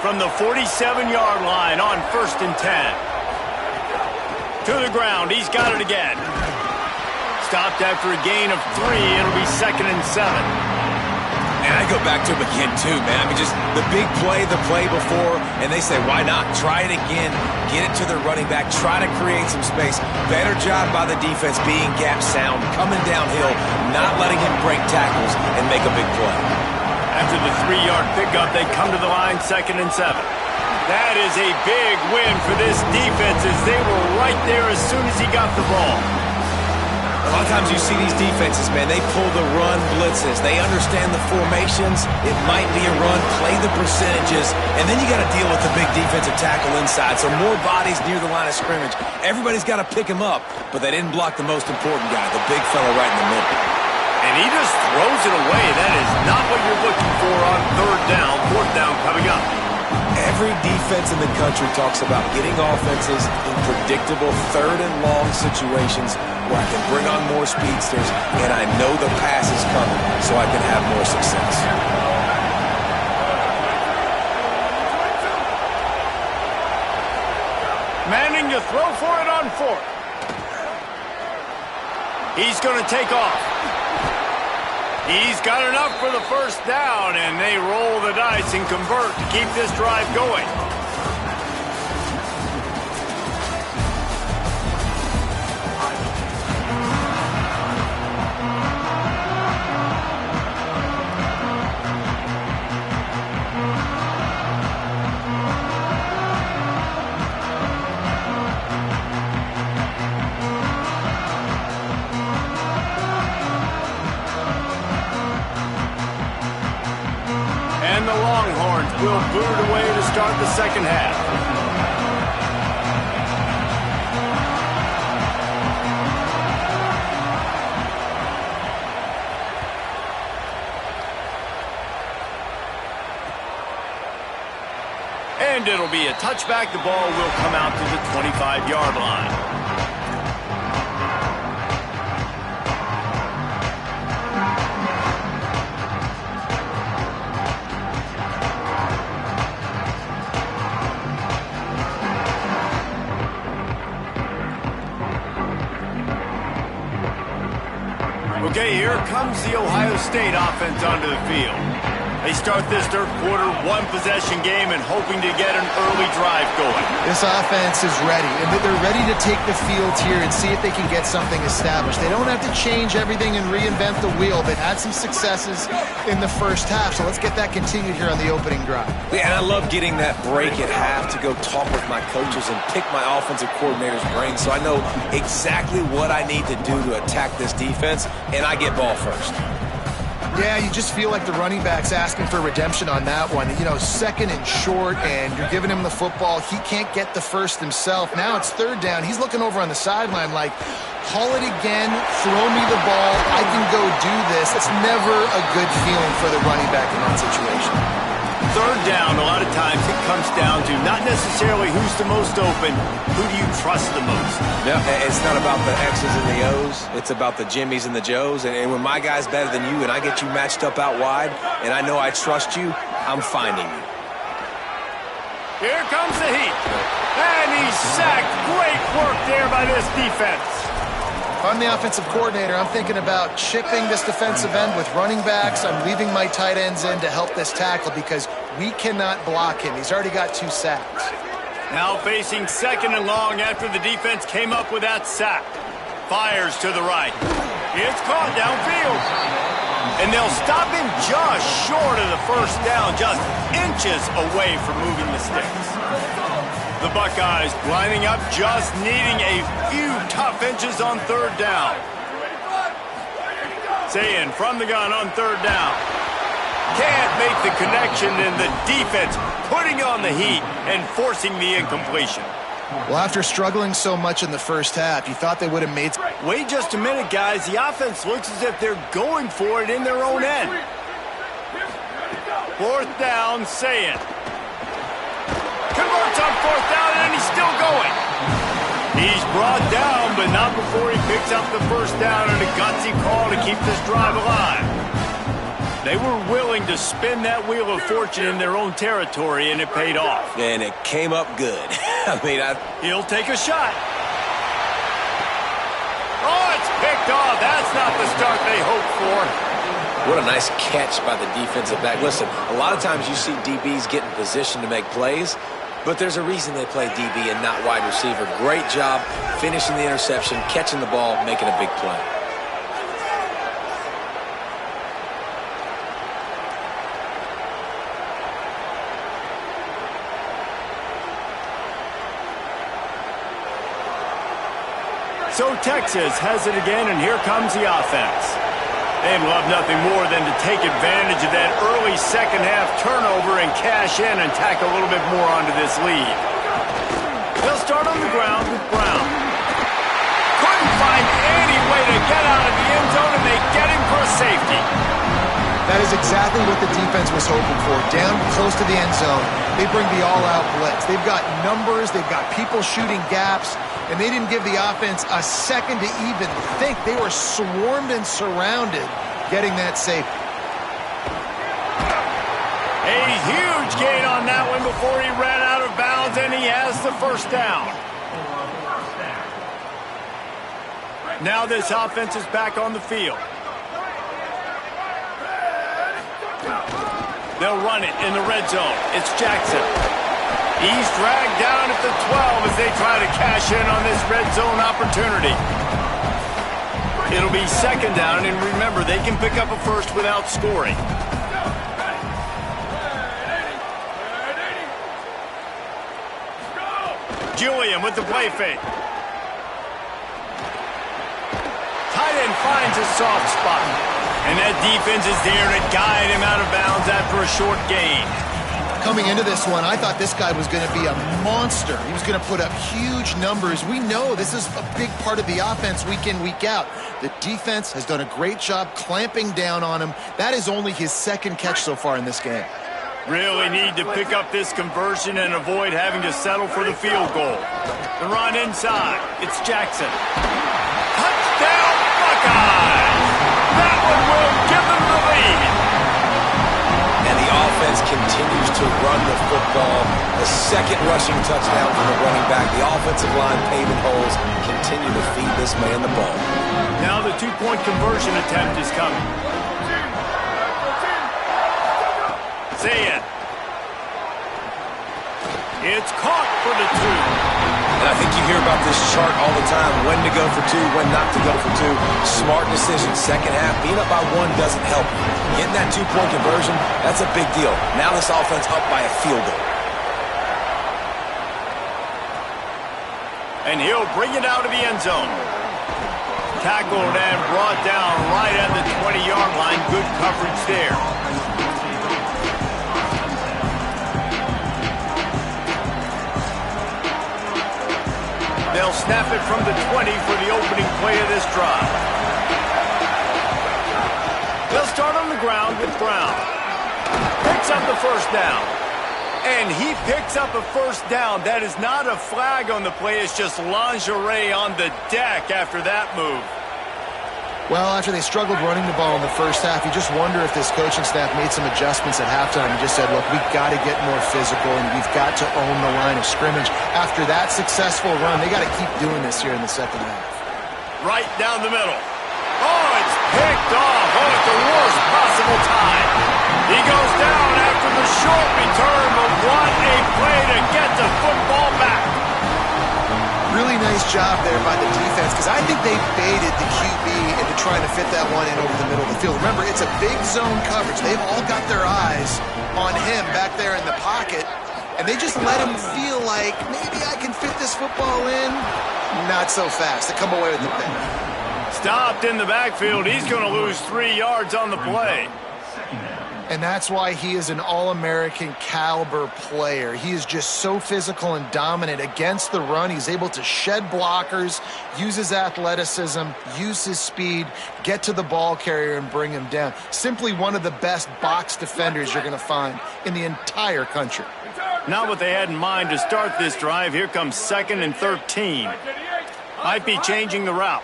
From the 47-yard line on 1st and 10. To the ground, he's got it again. Stopped after a gain of 3, it'll be 2nd and 7. And I go back to him again, too, man. I mean, just the big play, the play before, and they say, why not? Try it again. Get it to their running back. Try to create some space. Better job by the defense being gap sound, coming downhill, not letting him break tackles and make a big play. After the 3-yard pickup, they come to the line 2nd and 7. That is a big win for this defense as they were right there as soon as he got the ball. A lot of times you see these defenses, man, they pull the run blitzes. They understand the formations. It might be a run, play the percentages, and then you got to deal with the big defensive tackle inside. So more bodies near the line of scrimmage. Everybody's got to pick him up, but they didn't block the most important guy, the big fella right in the middle. And he just throws it away. That is not what you're looking for on 3rd down, 4th down coming up. Every defense in the country talks about getting offenses in predictable 3rd and long situations where I can bring on more speedsters and I know the pass is coming so I can have more success. Manning to throw for it on 4th. He's going to take off. He's got enough for the first down, and they roll the dice and convert to keep this drive going. And the Longhorns will boot it away to start the second half. And it'll be a touchback. The ball will come out to the 25-yard line. Okay, here comes the Ohio State offense onto the field. They start this third quarter one-possession game and hoping to get an early drive going. This offense is ready, and they're ready to take the field here and see if they can get something established. They don't have to change everything and reinvent the wheel. They've had some successes in the first half, so let's get that continued here on the opening drive. Yeah, and I love getting that break at half to go talk with my coaches and pick my offensive coordinator's brain so I know exactly what I need to do to attack this defense, and I get ball first. Yeah, you just feel like the running back's asking for redemption on that one. You know, second and short, and you're giving him the football. He can't get the first himself. Now it's third down. He's looking over on the sideline like, call it again, throw me the ball, I can go do this. It's never a good feeling for the running back in that situation. Third down, a lot of times it comes down to not necessarily who's the most open, who do you trust the most? No, it's not about the X's and the O's. It's about the Jimmys and the Joes. And when my guy's better than you and I get you matched up out wide and I know I trust you, I'm finding you. Here comes the heat. And he's sacked. Great work there by this defense. If I'm the offensive coordinator, I'm thinking about chipping this defensive end with running backs. I'm leaving my tight ends in to help this tackle because we cannot block him. He's already got 2 sacks. Now facing second and long after the defense came up with that sack. Fires to the right. It's caught downfield. And they'll stop him just short of the first down, just inches away from moving the sticks. The Buckeyes lining up, just needing a few tough inches on third down. Saying from the gun on third down. Can't make the connection, and the defense putting on the heat and forcing the incompletion. Well, after struggling so much in the first half, you thought they would have made... Wait just a minute, guys. The offense looks as if they're going for it in their own end. Fourth down, Saying. Converts on fourth down, and he's still going. He's brought down, but not before he picks up the first down and a gutsy call to keep this drive alive. They were willing to spin that wheel of fortune in their own territory, and it paid off. And it came up good. He'll take a shot. Oh, it's picked off. That's not the start they hoped for. What a nice catch by the defensive back. Listen, a lot of times you see DBs get in position to make plays, but there's a reason they play DB and not wide receiver. Great job finishing the interception, catching the ball, making a big play. So Texas has it again, and here comes the offense. They'd love nothing more than to take advantage of that early second-half turnover and cash in and tack a little bit more onto this lead. They'll start on the ground with Brown. Couldn't find any way to get out of the end zone, and they get him for a safety. That is exactly what the defense was hoping for. Down close to the end zone, they bring the all-out blitz. They've got numbers, they've got people shooting gaps, and they didn't give the offense a second to even think. They were swarmed and surrounded getting that safety. A huge gain on that one before he ran out of bounds, and he has the first down. Now this offense is back on the field. They'll run it in the red zone. It's Jackson. He's dragged down at the 12 as they try to cash in on this red zone opportunity. It'll be second down, and remember, they can pick up a first without scoring. Julian with the play fake. Tight end finds a soft spot. And that defense is there to guide him out of bounds after a short gain. Coming into this one, I thought this guy was going to be a monster. He was going to put up huge numbers. We know this is a big part of the offense week in, week out. The defense has done a great job clamping down on him. That is only his second catch so far in this game. Really need to pick up this conversion and avoid having to settle for the field goal. The run inside. It's Jackson. Touchdown, Buckeyes! That one will give them the lead. And the offense continues to run the football. The second rushing touchdown from the running back. The offensive line paving holes. Continue to feed this man the ball. Now the two-point conversion attempt is coming. Say it. It's caught for the two. And I think you hear about this chart all the time. When to go for two, when not to go for two. Smart decision. Second half, being up by one doesn't help you. Getting that two-point conversion, that's a big deal. Now this offense up by a field goal. And he'll bring it out of the end zone. Tackled and brought down right at the 20-yard line. Good coverage there. They'll snap it from the 20 for the opening play of this drive. They'll start on the ground with Brown. Picks up the first down. And he picks up a first down. That is not a flag on the play. It's just lingerie on the deck after that move. Well, after they struggled running the ball in the first half, you just wonder if this coaching staff made some adjustments at halftime and just said, look, we've got to get more physical and we've got to own the line of scrimmage. After that successful run, they got to keep doing this here in the second half. Right down the middle. Oh, it's picked off. Oh, at the worst possible time. He goes down after the short return, but what a play to get the football back. Really nice job there by the defense because I think they baited the QB into trying to fit that one in over the middle of the field. Remember, it's a big zone coverage. They've all got their eyes on him back there in the pocket, and they just let him feel like maybe I can fit this football in. Not so fast. They come away with the pick. Stopped in the backfield. He's going to lose 3 yards on the play. And that's why he is an All-American caliber player. He is just so physical and dominant against the run. He's able to shed blockers, use his athleticism, use his speed, get to the ball carrier and bring him down. Simply one of the best box defenders you're going to find in the entire country. Not what they had in mind to start this drive. Here comes 2nd and 13. Might be changing the route.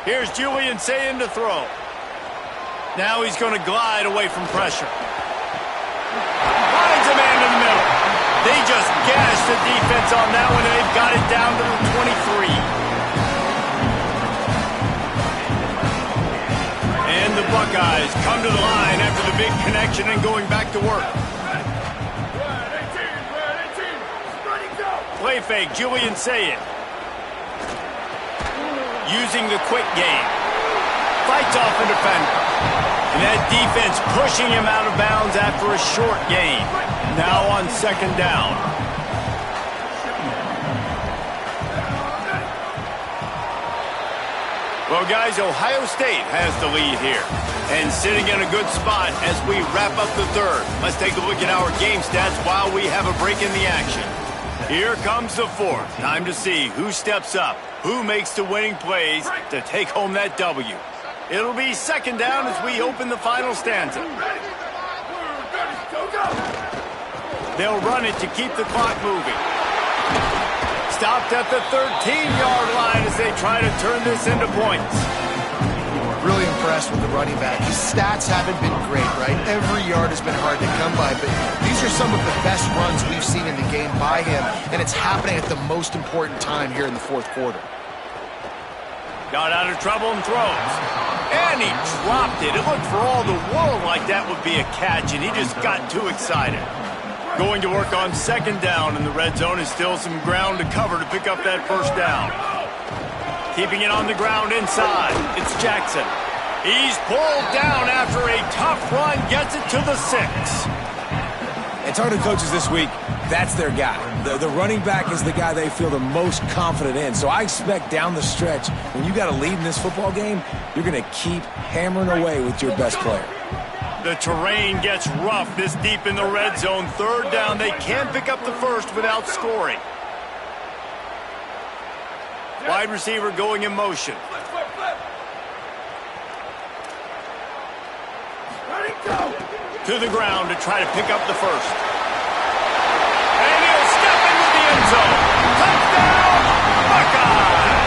Here's Julian Sayin to throw. Now he's going to glide away from pressure. Finds a man in the middle. They just gashed the defense on that one, and they've got it down to the 23. And the Buckeyes come to the line after the big connection and going back to work. Play fake, Julian Sayin. Using the quick game. Fights off a defender. And that defense pushing him out of bounds after a short gain. Now on 2nd down. Well, guys, Ohio State has the lead here. And sitting in a good spot as we wrap up the third. Let's take a look at our game stats while we have a break in the action. Here comes the fourth. Time to see who steps up, who makes the winning plays to take home that W. It'll be 2nd down as we open the final stanza. They'll run it to keep the clock moving. Stopped at the 13-yard line as they try to turn this into points. Really impressed with the running back. His stats haven't been great, right? Every yard has been hard to come by, but these are some of the best runs we've seen in the game by him, and it's happening at the most important time here in the fourth quarter. Got out of trouble and throws. And he dropped it. It looked for all the world like that would be a catch, and he just got too excited. Going to work on 2nd down, and the red zone is still some ground to cover to pick up that first down. Keeping it on the ground inside. It's Jackson. He's pulled down after a tough run, gets it to the 6. And talking to coaches this week, that's their guy. The running back is the guy they feel the most confident in. So I expect down the stretch, when you got a lead in this football game, you're going to keep hammering away with your best player. The terrain gets rough this deep in the red zone. Third down, they can't pick up the first without scoring. Wide receiver going in motion. To the ground to try to pick up the first. And he'll step into the end zone. Touchdown, Buckeye!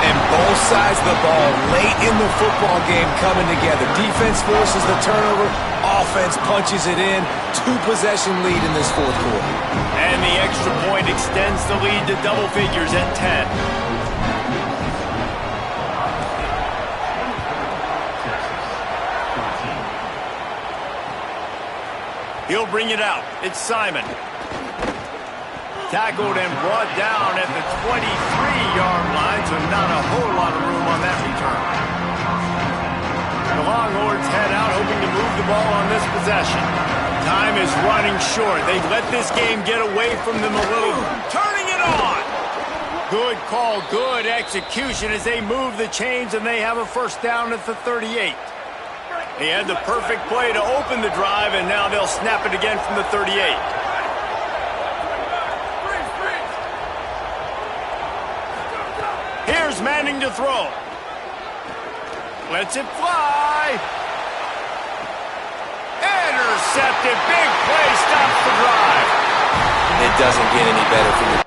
And both sides of the ball late in the football game coming together. Defense forces the turnover. Offense punches it in. 2-possession lead in this fourth quarter. And the extra point extends the lead to double figures at 10. He'll bring it out. It's Simon. Tackled and brought down at the 23-yard line, so not a whole lot of room on that return. The Longhorns head out, hoping to move the ball on this possession. Time is running short. They've let this game get away from them a little. Turning it on! Good call, good execution as they move the chains, and they have a first down at the 38. He had the perfect play to open the drive, and now they'll snap it again from the 38. Here's Manning to throw. Lets it fly. Intercepted. Big play stops the drive. It doesn't get any better for you.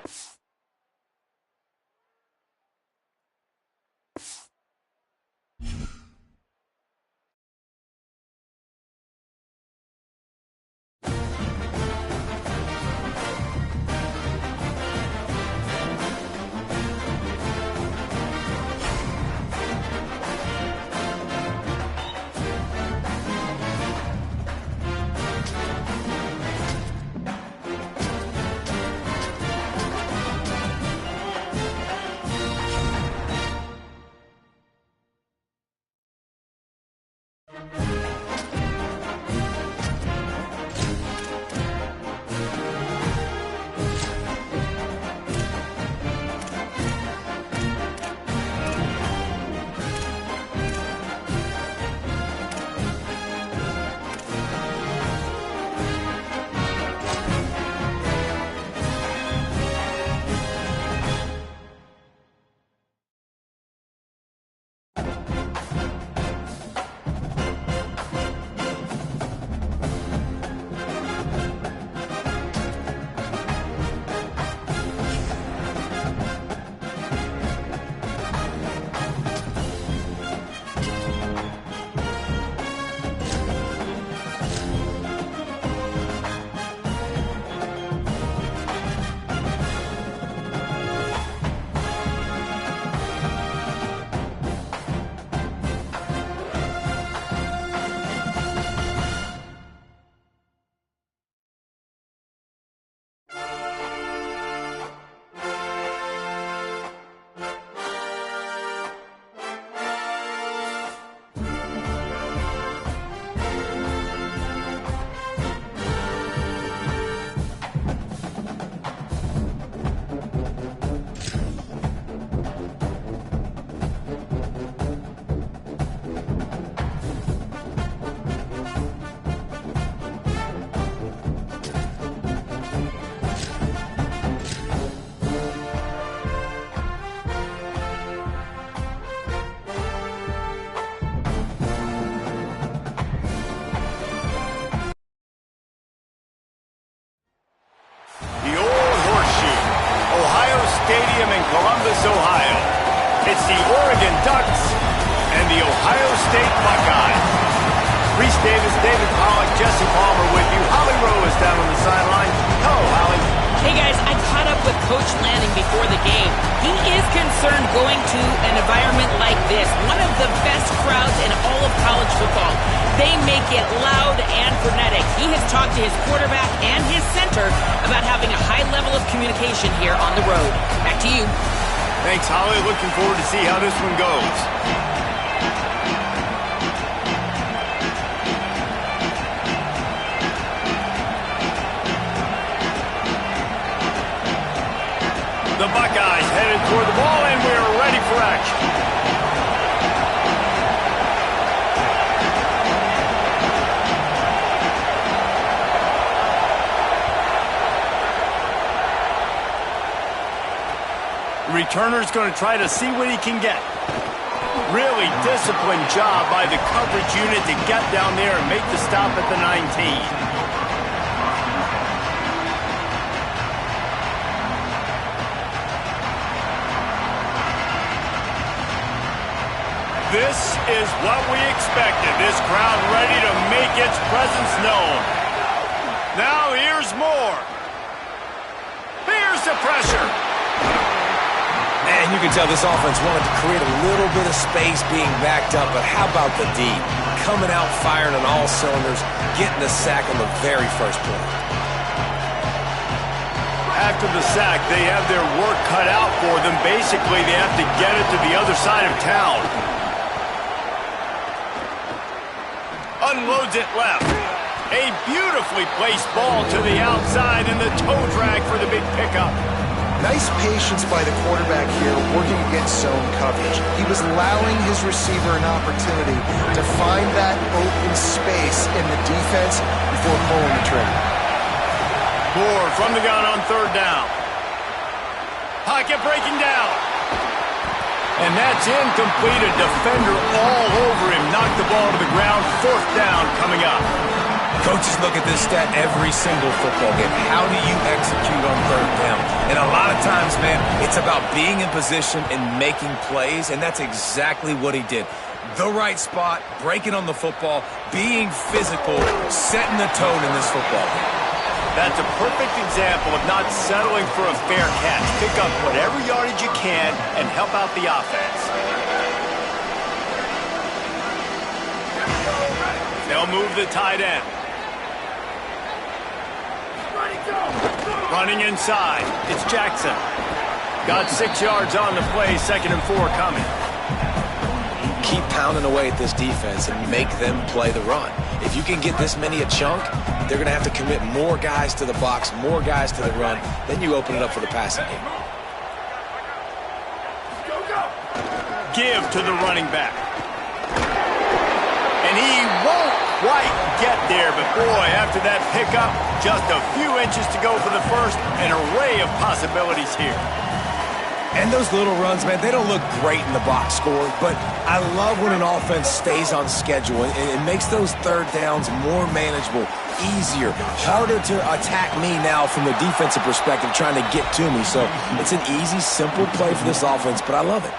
Columbus, Ohio. It's the Oregon Ducks and the Ohio State Buckeyes. Reese Davis, David Pollack, Jesse Palmer with you. Holly Rowe is down on the sideline. Hello, Holly. Hey, guys, I caught up with Coach Lanning before the game. He is concerned going to an environment like this, one of the best crowds in all of college football. They make it loud and frenetic. He has talked to his quarterback and his center about having a high level of communication here on the road. Back to you. Thanks, Holly. Looking forward to see how this one goes. returner's going to try to see what he can get. Really disciplined job by the coverage unit to get down there and make the stop at the 19. This is what we expected. This crowd ready to make its presence known. Now here's more. Here's the pressure. And you can tell this offense wanted to create a little bit of space being backed up, but how about the D? Coming out firing on all cylinders, getting the sack on the very first play. After the sack, they have their work cut out for them. Basically, they have to get it to the other side of town. Unloads it left. A beautifully placed ball to the outside and the toe drag for the big pickup. Nice patience by the quarterback here working against zone coverage. He was allowing his receiver an opportunity to find that open space in the defense before pulling the trigger. Moore from the gun on third down. Pocket breaking down. And that's incomplete. A defender all over him. Knocked the ball to the ground. Fourth down coming up. Coaches look at this stat every single football game. How do you execute on third down? And a lot of times, man, it's about being in position and making plays, and that's exactly what he did. The right spot, breaking on the football, being physical, setting the tone in this football game. That's a perfect example of not settling for a fair catch. Pick up whatever yardage you can and help out the offense. They'll move the tight end. Running inside. It's Jackson. Got 6 yards on the play. 2nd and 4 coming. Keep pounding away at this defense and make them play the run. If you can get this many a chunk, they're going to have to commit more guys to the box, more guys to the run. Then you open it up for the passing game. Give to the running back. And he won't quite get there, but boy, after that pickup, just a few inches to go for the first. An array of possibilities here. And those little runs, man, they don't look great in the box score, but I love when an offense stays on schedule and it makes those third downs more manageable, easier, harder to attack me now from the defensive perspective trying to get to me. So it's an easy, simple play for this offense, but I love it.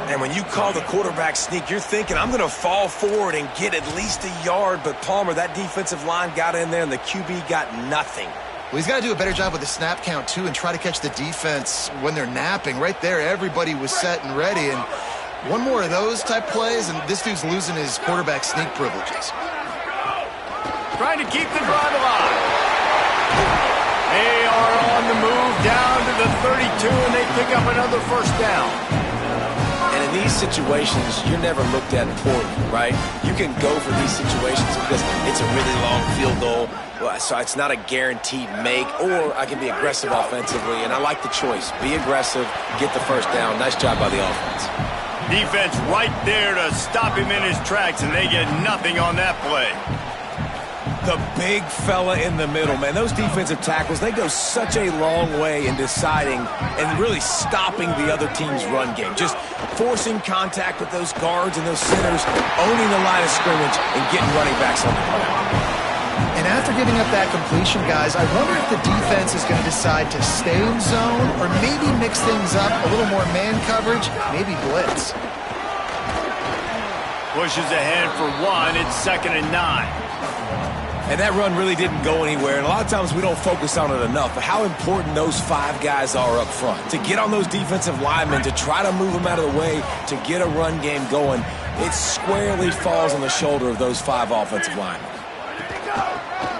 And when you call the quarterback sneak, you're thinking, I'm going to fall forward and get at least a yard, but Palmer, that defensive line got in there and the QB got nothing. Well, he's got to do a better job with the snap count, too, and try to catch the defense when they're napping. Right there, everybody was set and ready. And one more of those type plays, and this dude's losing his quarterback sneak privileges. Trying to keep the drive alive. They are on the move down to the 32, and they pick up another first down. And in these situations, you're never looked at poorly, right? You can go for these situations because it's a really long field goal. So it's not a guaranteed make, or I can be aggressive offensively, and I like the choice. Be aggressive, get the first down. Nice job by the offense. Defense right there to stop him in his tracks, and they get nothing on that play. The big fella in the middle, man. Those defensive tackles, they go such a long way in deciding and really stopping the other team's run game. Just forcing contact with those guards and those centers, owning the line of scrimmage, and getting running backs on the ground. And after giving up that completion, guys, I wonder if the defense is going to decide to stay in zone or maybe mix things up, a little more man coverage, maybe blitz. Pushes ahead for 1. It's 2nd and 9. And that run really didn't go anywhere, and a lot of times we don't focus on it enough, but how important those 5 guys are up front. To get on those defensive linemen, to try to move them out of the way, to get a run game going, it squarely falls on the shoulder of those 5 offensive linemen.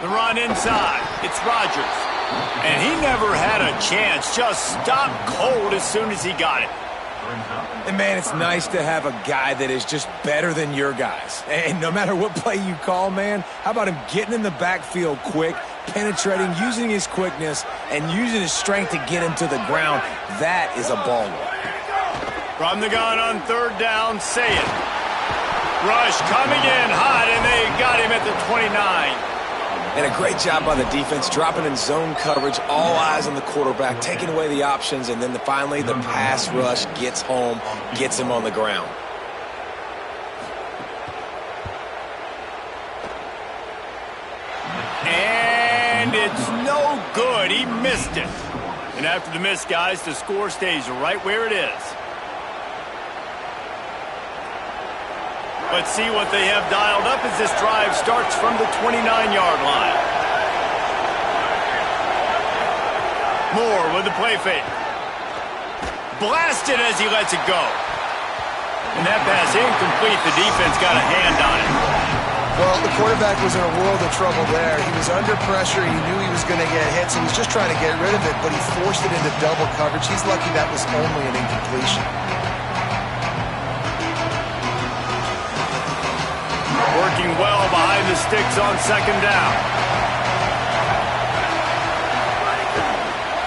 The run inside. It's Rodgers. And he never had a chance. Just stopped cold as soon as he got it. And, man, it's nice to have a guy that is just better than your guys. And no matter what play you call, man, how about him getting in the backfield quick, penetrating, using his quickness, and using his strength to get him to the ground? That is a baller. From the gun on third down, Sayed. Rush coming in hot, and they got him at the 29. And a great job by the defense, dropping in zone coverage, all eyes on the quarterback, taking away the options, and then finally the pass rush gets home, gets him on the ground. And it's no good. He missed it. And after the miss, guys, the score stays right where it is. Let's see what they have dialed up as this drive starts from the 29-yard line. Moore with the play fake. Blasted as he lets it go. And that pass incomplete. The defense got a hand on it. Well, the quarterback was in a world of trouble there. He was under pressure. He knew he was going to get hit, so he was just trying to get rid of it, but he forced it into double coverage. He's lucky that was only an incompletion. Working well behind the sticks on second down.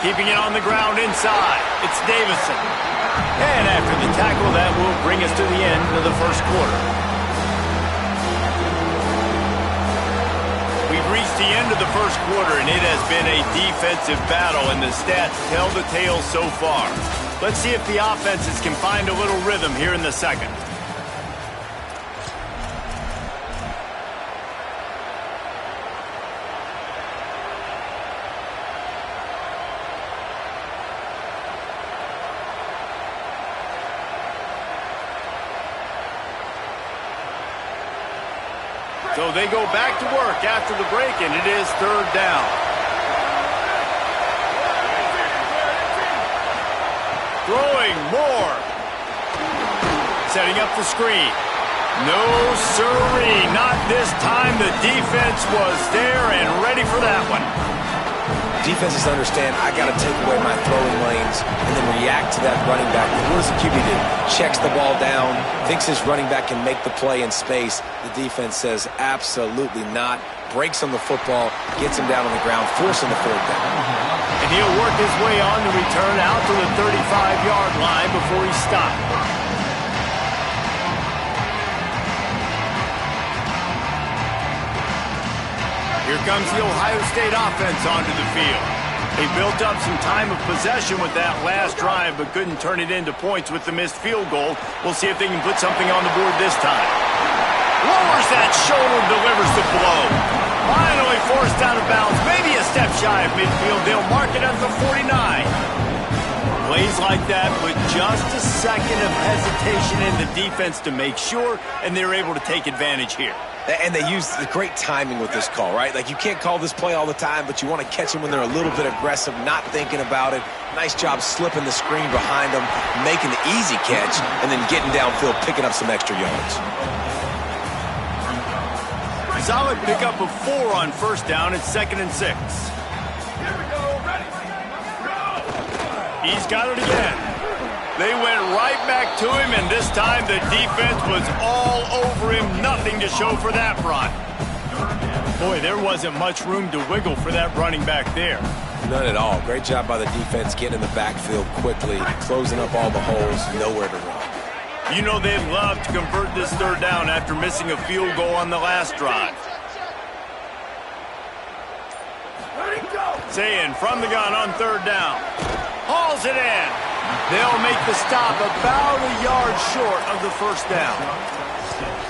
Keeping it on the ground inside. It's Davison. And after the tackle, that will bring us to the end of the first quarter. We've reached the end of the first quarter, and it has been a defensive battle, and the stats tell the tale so far. Let's see if the offenses can find a little rhythm here in the second. So they go back to work after the break, and it is third down. Throwing Moore. Setting up the screen. No siree, not this time. The defense was there and ready for that one. Defenses understand I got to take away my throwing lanes and then react to that running back. What does the QB do? Checks the ball down, thinks his running back can make the play in space. The defense says absolutely not. Breaks on the football, gets him down on the ground, forcing the fourth down. And he'll work his way on the return out to the 35-yard line before he stopped. Here comes the Ohio State offense onto the field. They built up some time of possession with that last drive, but couldn't turn it into points with the missed field goal. We'll see if they can put something on the board this time. Lowers that shoulder, delivers the blow. Finally forced out of bounds, maybe a step shy of midfield. They'll mark it at the 49. Plays like that with just a second of hesitation in the defense to make sure, and they're able to take advantage here. And they use the great timing with this call, right? Like, you can't call this play all the time, but you want to catch them when they're a little bit aggressive, not thinking about it. Nice job slipping the screen behind them, making the easy catch, and then getting downfield, picking up some extra yards. Solid pickup of 4 on first down. It's 2nd and 6. Here we go. Ready? Go! He's got it again. They went right back to him, and this time the defense was all over him. Nothing to show for that run. Boy, there wasn't much room to wiggle for that running back there. None at all. Great job by the defense getting in the backfield quickly, closing up all the holes, nowhere to run. You know they'd love to convert this third down after missing a field goal on the last drive. Saying from the gun on third down. Hauls it in. They'll make the stop about a yard short of the first down.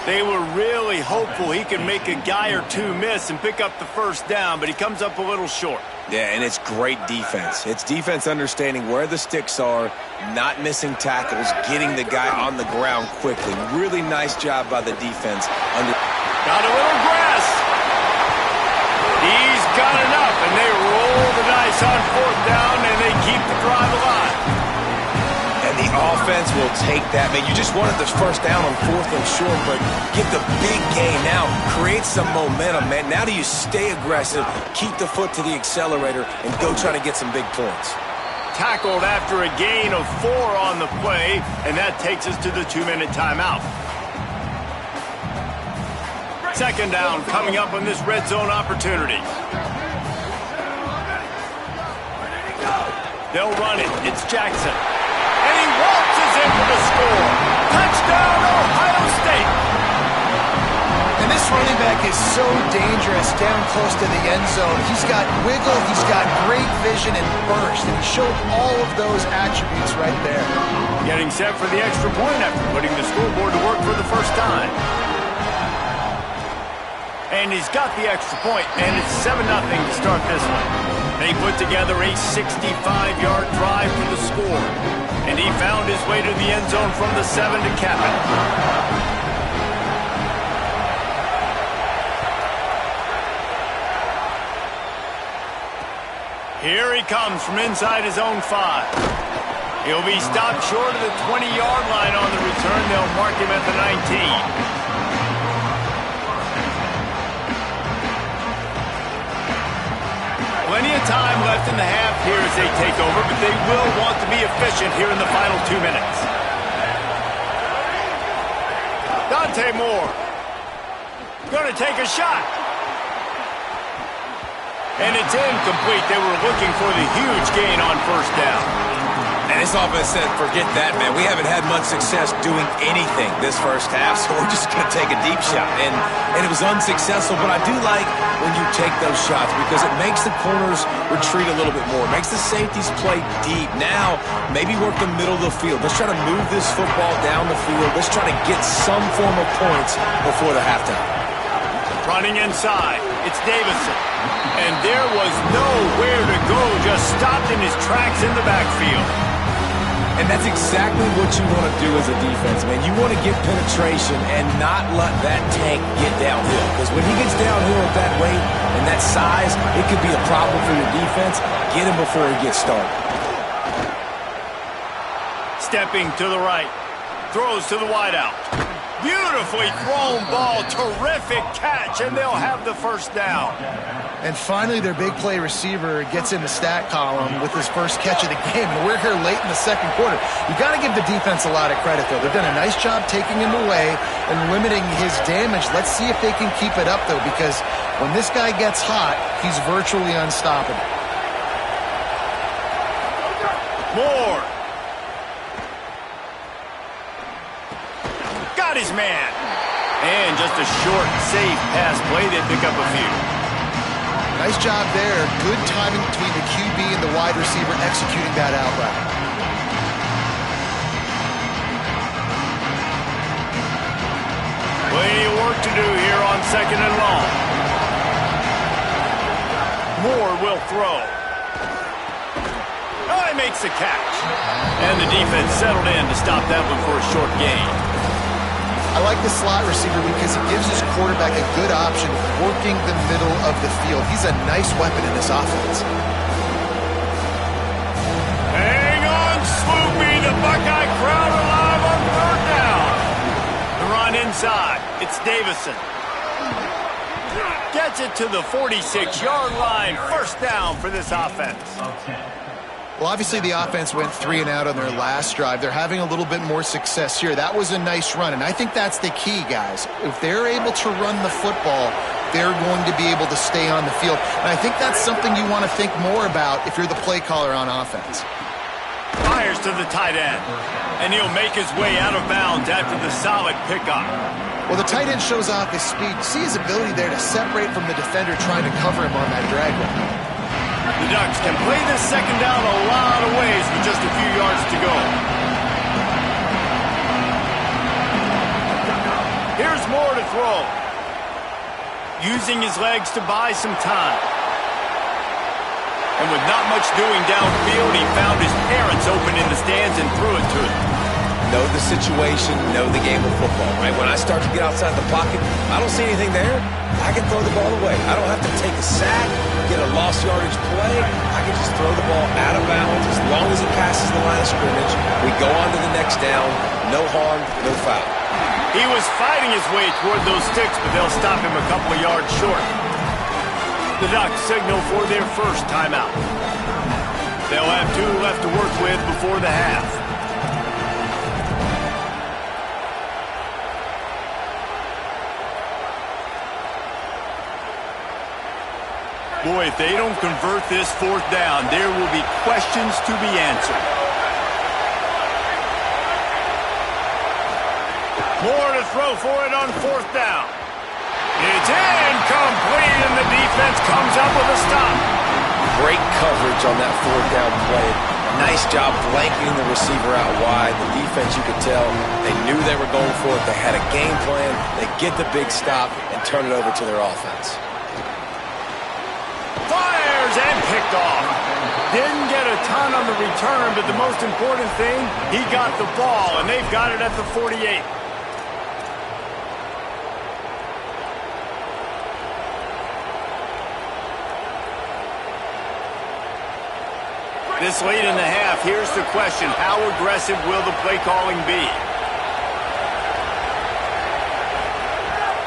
They were really hopeful he could make a guy or two miss and pick up the first down, but he comes up a little short. Yeah, and it's great defense. It's defense understanding where the sticks are, not missing tackles, getting the guy on the ground quickly. Really nice job by the defense. Got a little grass. He's got enough, and they roll the dice on fourth down, and they keep the drive alive. And the offense will take that. Man, you just wanted this first down on 4th and short, but get the big gain now. Create some momentum, man. Now do you stay aggressive, keep the foot to the accelerator, and go try to get some big points. Tackled after a gain of 4 on the play, and that takes us to the 2-minute timeout. Second down coming up on this red zone opportunity. They'll run it. It's Jackson. And he waltzes in for the score. Touchdown, Ohio State. And And this running back is so dangerous down close to the end zone. He's got wiggle, he's got great vision and burst, and he showed all of those attributes right there. Getting set for the extra point after putting the scoreboard to work for the first time. And he's got the extra point, and it's 7-0 to start this one. They put together a 65-yard drive for the score, and he found his way to the end zone from the 7 to cap it. Here he comes from inside his own 5. He'll be stopped short of the 20-yard line on the return. They'll mark him at the 19. Plenty of time left in the half here as they take over, but they will want to be efficient here in the final 2 minutes. Dante Moore going to take a shot. And it's incomplete. They were looking for the huge gain on first down. And this offense said, forget that, man. We haven't had much success doing anything this first half, so we're just going to take a deep shot. And it was unsuccessful, but I do like when you take those shots because it makes the corners retreat a little bit more. It makes the safeties play deep. Now, maybe work the middle of the field. Let's try to move this football down the field. Let's try to get some form of points before the halftime. Running inside, it's Davison. And there was nowhere to go, just stopped in his tracks in the backfield. And that's exactly what you want to do as a defense, man. You want to get penetration and not let that tank get downhill. Because when he gets downhill at that weight and that size, it could be a problem for your defense. Get him before he gets started. Stepping to the right. Throws to the wideout. Beautifully thrown ball. Terrific catch, and they'll have the first down. And finally, their big play receiver gets in the stat column with his first catch of the game. And we're here late in the second quarter. You've got to give the defense a lot of credit, though. They've done a nice job taking him away and limiting his damage. Let's see if they can keep it up, though, because when this guy gets hot, he's virtually unstoppable. Moore. Got his man. And just a short, safe pass play. They pick up a few. Nice job there. Good timing between the QB and the wide receiver executing that out route. Plenty of work to do here on 2nd and long. Moore will throw. Oh, he makes the catch. And the defense settled in to stop that one for a short gain. I like the slot receiver because he gives his quarterback a good option working the middle of the field. He's a nice weapon in this offense. Hang on, Sloopy. The Buckeye crowd alive on 3rd down. The run inside. It's Davison. Gets it to the 46-yard line. First down for this offense. Well, obviously the offense went 3 and out on their last drive. They're having a little bit more success here. That was a nice run, and I think that's the key, guys. If they're able to run the football, they're going to be able to stay on the field. And I think that's something you want to think more about if you're the play caller on offense. Fires to the tight end, and he'll make his way out of bounds after the solid pickup. Well, the tight end shows off his speed. See his ability there to separate from the defender trying to cover him on that drag route. The Ducks can play this second down a lot of ways with just a few yards to go. Here's Moore to throw. Using his legs to buy some time. And with not much doing downfield, he found his parents open in the stands and threw it to them. Know the situation, know the game of football, right? When I start to get outside the pocket, I don't see anything there, I can throw the ball away. I don't have to take a sack, get a lost yardage play. I can just throw the ball out of bounds. As long as it passes the line of scrimmage, we go on to the next down. No harm, no foul. He was fighting his way toward those sticks, but they'll stop him a couple of yards short. The Ducks signal for their first timeout. They'll have 2 left to work with before the half. Boy, if they don't convert this 4th down, there will be questions to be answered. Moore to throw for it on 4th down. incomplete, and the defense comes up with a stop. Great coverage on that fourth down play. Nice job blanketing the receiver out wide. The defense, you could tell, they knew they were going for it. They had a game plan. They get the big stop and turn it over to their offense. Fires and picked off. Didn't get a ton on the return, but the most important thing, he got the ball, and they've got it at the 48. This late in the half, here's the question. How aggressive will the play calling be?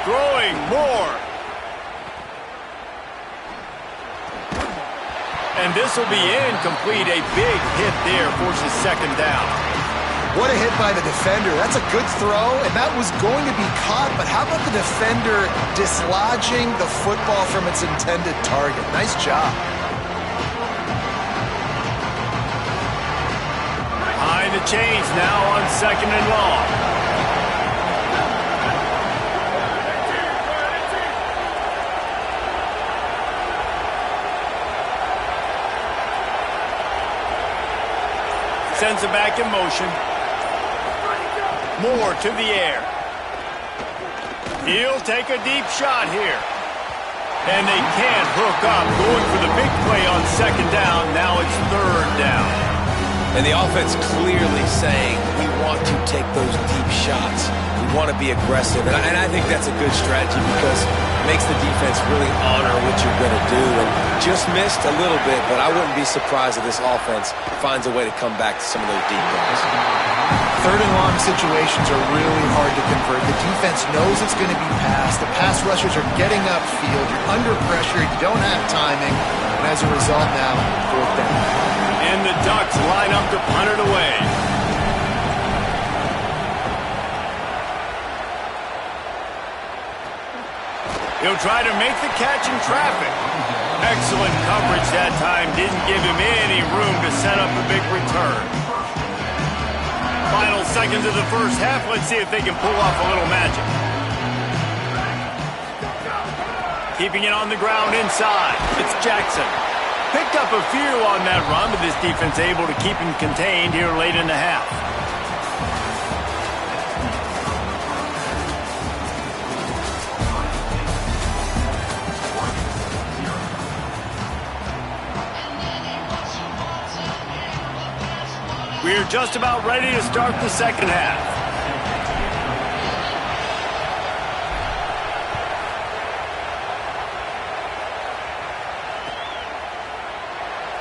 Throwing more. And this will be incomplete. A big hit there forces second down. What a hit by the defender. That's a good throw, and that was going to be caught, but how about the defender dislodging the football from its intended target? Nice job. Behind the chains now on second and long. Sends it back in motion. Moore to the air. He'll take a deep shot here. And they can't hook up. Going for the big play on second down. Now it's third down. And the offense clearly saying, we want to take those deep shots. We want to be aggressive. And I think that's a good strategy because it makes the defense really honor what you're going to do. And just missed a little bit, but I wouldn't be surprised if this offense finds a way to come back to some of those deep balls. Third and long situations are really hard to convert. The defense knows it's going to be passed. The pass rushers are getting upfield. You're under pressure. You don't have timing. And as a result now, fourth down. And the Ducks line up to punt it away. He'll try to make the catch in traffic. Excellent coverage that time. Didn't give him any room to set up a big return. Final seconds of the first half. Let's see if they can pull off a little magic. Keeping it on the ground inside. It's Jackson. Picked up a few on that run, but this defense able to keep him contained here late in the half. We're just about ready to start the second half.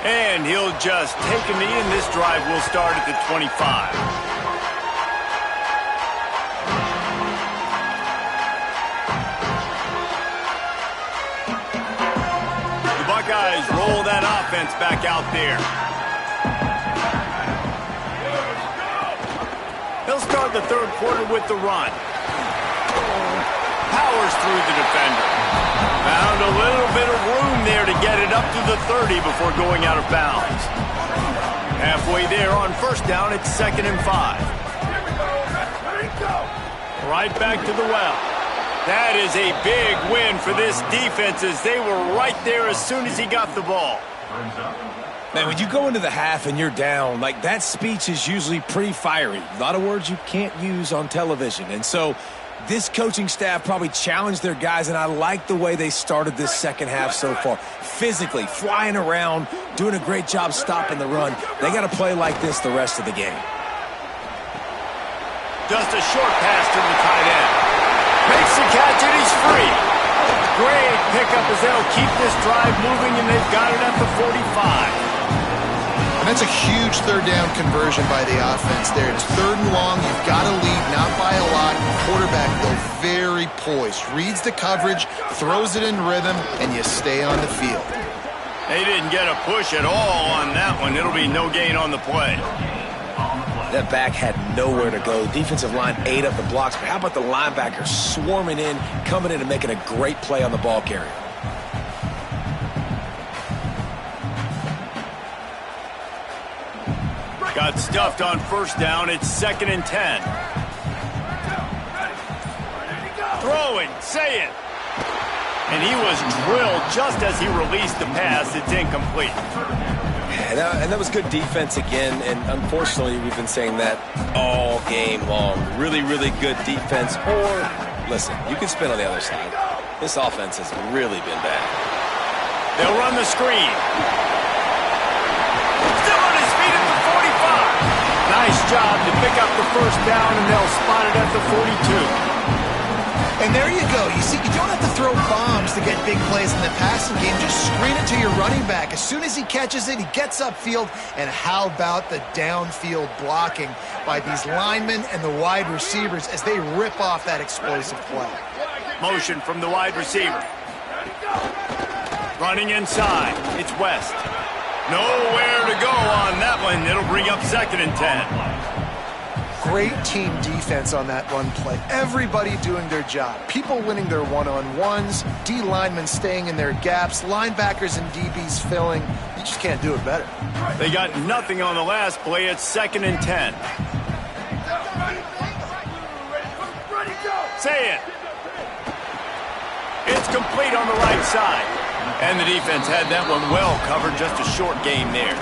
And he'll just take a knee, and this drive will start at the 25. The Buckeyes roll that offense back out there. They'll start the third quarter with the run. Powers through the defender. Found a little bit of room there to get it up to the 30 before going out of bounds. Halfway there on first down, it's 2nd and 5. Right back to the well. That is a big win for this defense as they were right there as soon as he got the ball. Man, when you go into the half and you're down, like that speech is usually pretty fiery. A lot of words you can't use on television. And so this coaching staff probably challenged their guys, and I like the way they started this second half so far. Physically, flying around, doing a great job stopping the run. They got to play like this the rest of the game. Just a short pass to the tight end. Makes the catch, and he's free. Great pickup as they'll keep this drive moving, and they've got it at the 45. And that's a huge third down conversion by the offense there. It's 3rd and long. You've got to lead, not by a lot. Quarterback, though, very poised. Reads the coverage, throws it in rhythm, and you stay on the field. They didn't get a push at all on that one. It'll be no gain on the play. That back had nowhere to go. Defensive line ate up the blocks, but how about the linebackers swarming in, coming in and making a great play on the ball carrier? Got stuffed on first down. It's 2nd and 10. Throwing, say it. And he was drilled just as he released the pass. It's incomplete. And that was good defense again, and unfortunately we've been saying that all game long. Really, really good defense. Or, listen, you can spin on the other side. This offense has really been bad. They'll run the screen. Still on his feet at the 45. Nice job to pick up the first down, and they'll spot it at the 42. And there you go. You see, you don't have to throw bombs to get big plays in the passing game. Just screen it to your running back. As soon as he catches it, he gets upfield. And how about the downfield blocking by these linemen and the wide receivers as they rip off that explosive play. Motion from the wide receiver. Running inside. It's West. Nowhere to go on that one. It'll bring up 2nd and 10. Great team defense on that run play. Everybody doing their job. People winning their one-on-ones, D linemen staying in their gaps, linebackers and DBs filling. You just can't do it better. They got nothing on the last play. It's 2nd and 10. Say it. It's complete on the right side. And the defense had that one well covered. Just a short game there.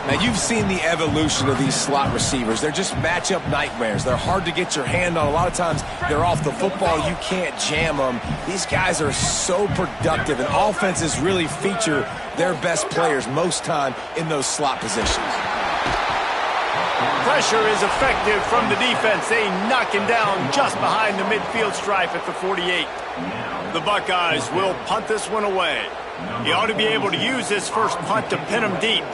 Now, you've seen the evolution of these slot receivers. They're just matchup nightmares. They're hard to get your hand on. A lot of times, they're off the football. You can't jam them. These guys are so productive, and offenses really feature their best players most time in those slot positions. Pressure is effective from the defense. They knock him down just behind the midfield stripe at the 48. The Buckeyes will punt this one away. He ought to be able to use this first punt to pin him deep.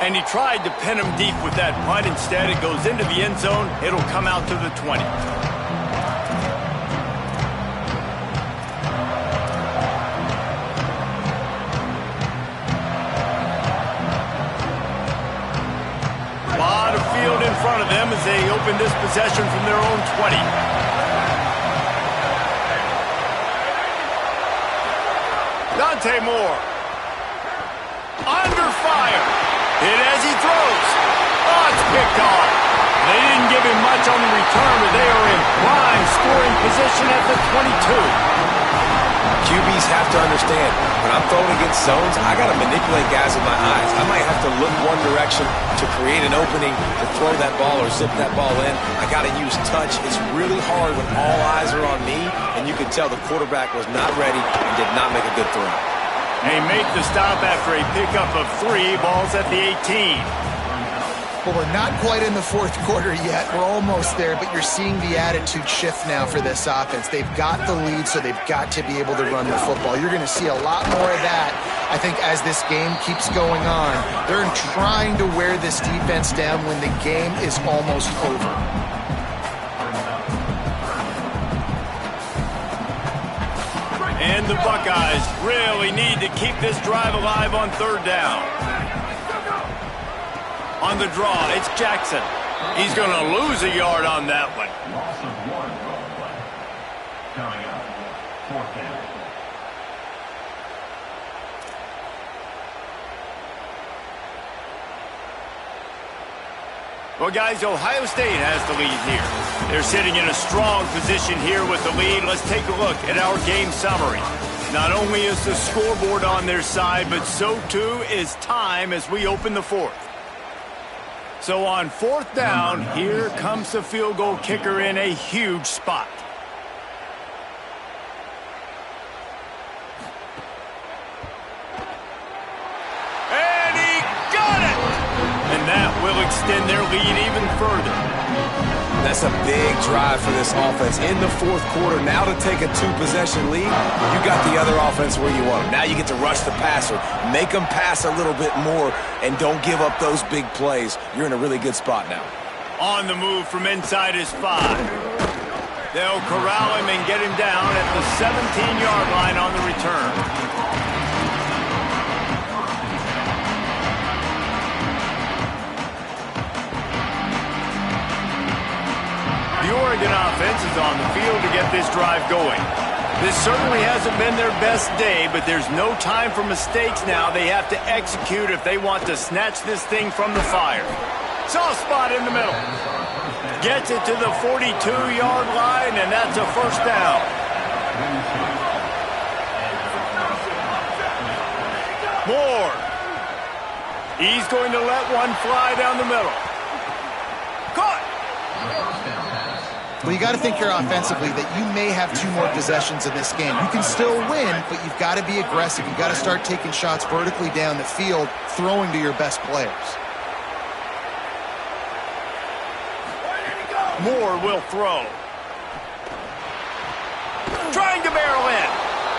And he tried to pin him deep with that punt. Instead, it goes into the end zone. It'll come out to the 20. A lot of field in front of them as they open this possession from their own 20. Dante Moore. Under fire. Hit as he throws. Oh, it's picked off. They didn't give him much on the return, but they are in prime scoring position at the 22. QBs have to understand, when I'm throwing against zones, I got to manipulate guys with my eyes. I might have to look one direction to create an opening to throw that ball or zip that ball in. I got to use touch. It's really hard when all eyes are on me, and you can tell the quarterback was not ready and did not make a good throw. They make the stop after a pickup of 3. Balls at the 18. Well, we're not quite in the fourth quarter yet. We're almost there, but you're seeing the attitude shift now for this offense. They've got the lead, so they've got to be able to run the football. You're going to see a lot more of that, I think, as this game keeps going on. They're trying to wear this defense down when the game is almost over. And the Buckeyes really need to keep this drive alive on 3rd down. On the draw, it's Jackson. He's going to lose a yard on that one. Loss of 1 play. Coming up, 4th down. Well, guys, Ohio State has the lead here. They're sitting in a strong position here with the lead. Let's take a look at our game summary. Not only is the scoreboard on their side, but so too is time as we open the 4th. So on 4th down, here comes the field goal kicker in a huge spot. And he got it! And that will extend their lead even further. That's a big drive for this offense in the 4th quarter. Now to take a 2-possession lead, you got the other offense where you want them. Now you get to rush the passer, make them pass a little bit more, and don't give up those big plays. You're in a really good spot now. On the move from inside his 5. They'll corral him and get him down at the 17-yard line on the return. The Oregon offense is on the field to get this drive going. This certainly hasn't been their best day, but there's no time for mistakes now. They have to execute if they want to snatch this thing from the fire. Soft spot in the middle. Gets it to the 42-yard line, and that's a first down. Moore. He's going to let one fly down the middle. Caught. Well, you got to think here offensively that you may have 2 more possessions in this game. You can still win, but you've got to be aggressive. You've got to start taking shots vertically down the field, throwing to your best players. Moore will throw. Trying to barrel in.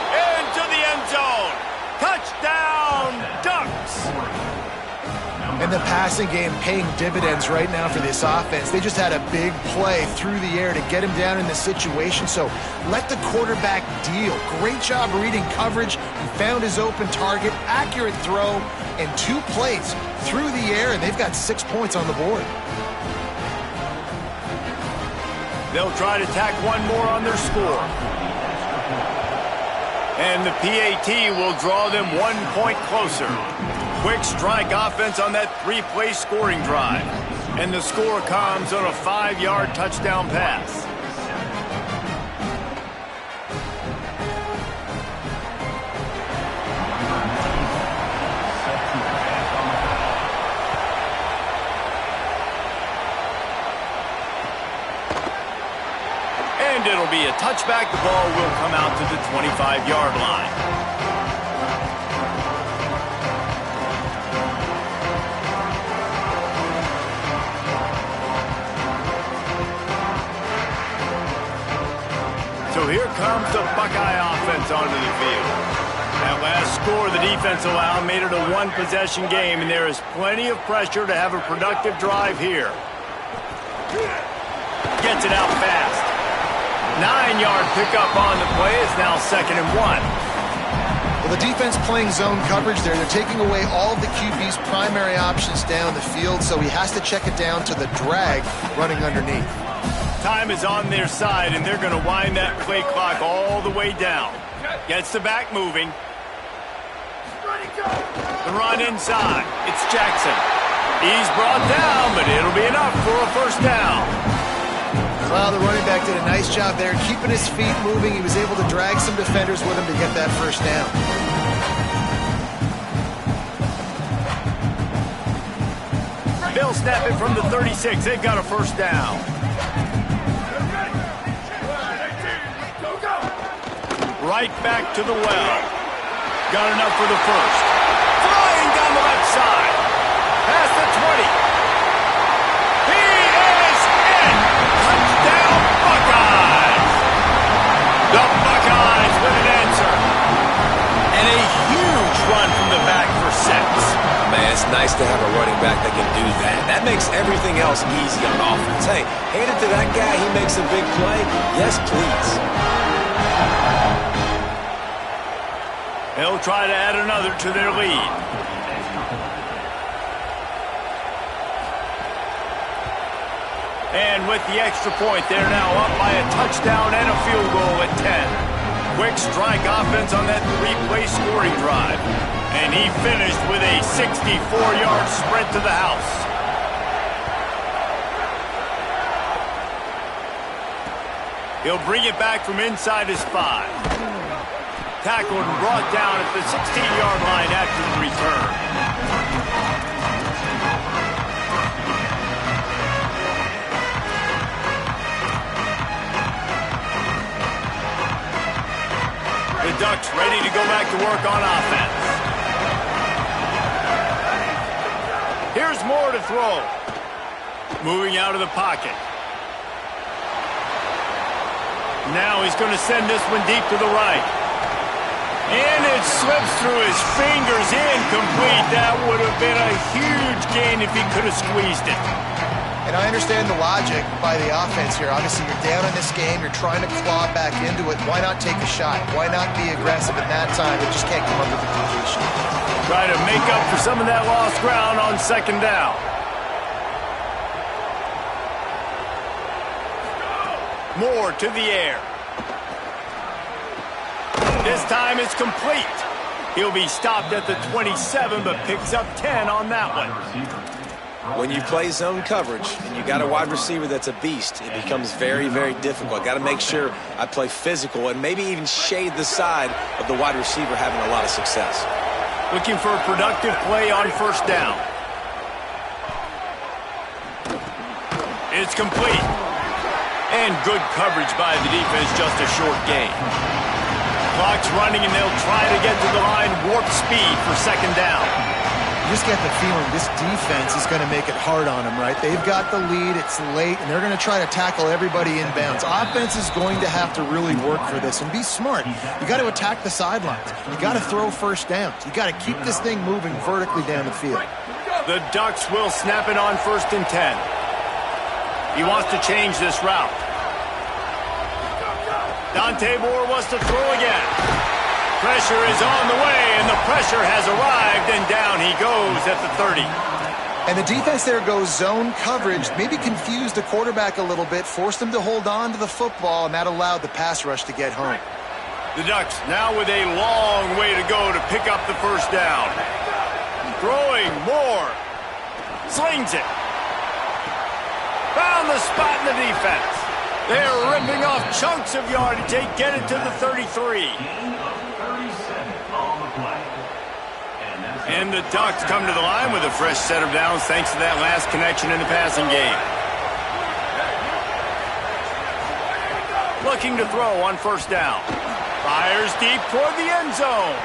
Into the end zone. Touchdown, Ducks. And the passing game paying dividends right now for this offense. They just had a big play through the air to get him down in this situation. So let the quarterback deal. Great job reading coverage. He found his open target, accurate throw, and 2 plays through the air, and they've got 6 points on the board. They'll try to tack one more on their score. And the PAT will draw them 1 point closer. Quick strike offense on that 3-play scoring drive. And the score comes on a 5-yard touchdown pass. And it'll be a touchback. The ball will come out to the 25-yard line. So here comes the Buckeye offense onto the field. That last score the defense allowed made it a 1-possession game, and there is plenty of pressure to have a productive drive here. Gets it out fast. 9-yard pickup on the play. It's now 2nd and 1. Well, the defense playing zone coverage there. They're taking away all of the QB's primary options down the field, so he has to check it down to the drag running underneath. Time is on their side, and they're going to wind that play clock all the way down. Gets the back moving. The run inside. It's Jackson. He's brought down, but it'll be enough for a first down. Well, the running back did a nice job there, keeping his feet moving. He was able to drag some defenders with him to get that first down. They'll snap it from the 36. They've got a first down. Right back to the well. Got enough for the first. Flying down the left side. Past the 20. He is in. Touchdown, Buckeyes. The Buckeyes with an answer. And a huge run from the back for 6. Man, it's nice to have a running back that can do that. That makes everything else easy on offense. Hey, hand it to that guy. He makes a big play. Yes, please. They'll try to add another to their lead. And with the extra point, they're now up by a touchdown and a field goal at 10. Quick strike offense on that 3-play scoring drive. And he finished with a 64-yard sprint to the house. He'll bring it back from inside his 5. Tackled and brought down at the 16-yard line after the return. The Ducks ready to go back to work on offense. Here's Moore to throw. Moving out of the pocket. Now he's going to send this one deep to the right. And it slips through his fingers, incomplete. That would have been a huge gain if he could have squeezed it. And I understand the logic by the offense here. Obviously, you're down in this game. You're trying to claw back into it. Why not take a shot? Why not be aggressive at that time? It just can't come up with the completion. Try to make up for some of that lost ground on 2nd down. Moore to the air. This time it's complete. He'll be stopped at the 27, but picks up 10 on that one. when you play zone coverage and you got a wide receiver that's a beast, it becomes very, very difficult. I got to make sure I play physical and maybe even shade the side of the wide receiver having a lot of success. Looking for a productive play on first down. It's complete. And good coverage by the defense, just a short gain. Clock's running, and they'll try to get to the line, warp speed for second down. You just get the feeling this defense is going to make it hard on them, right? They've got the lead, it's late, and they're going to try to tackle everybody inbounds. Offense is going to have to really work for this and be smart. You got to attack the sidelines. You got to throw first downs. You got to keep this thing moving vertically down the field. The Ducks will snap it on 1st and 10. He wants to change this route. Dante Moore wants to throw again. Pressure is on the way, and the pressure has arrived, and down he goes at the 30. And the defense there goes zone coverage, maybe confused the quarterback a little bit, forced him to hold on to the football, and that allowed the pass rush to get home. The Ducks now with a long way to go to pick up the first down. Throwing, Moore. Slings it. Found the spot in the defense. They're ripping off chunks of yardage. They get it to the 33. And the Ducks come to the line with a fresh set of downs thanks to that last connection in the passing game. Looking to throw on first down. Fires deep toward the end zone.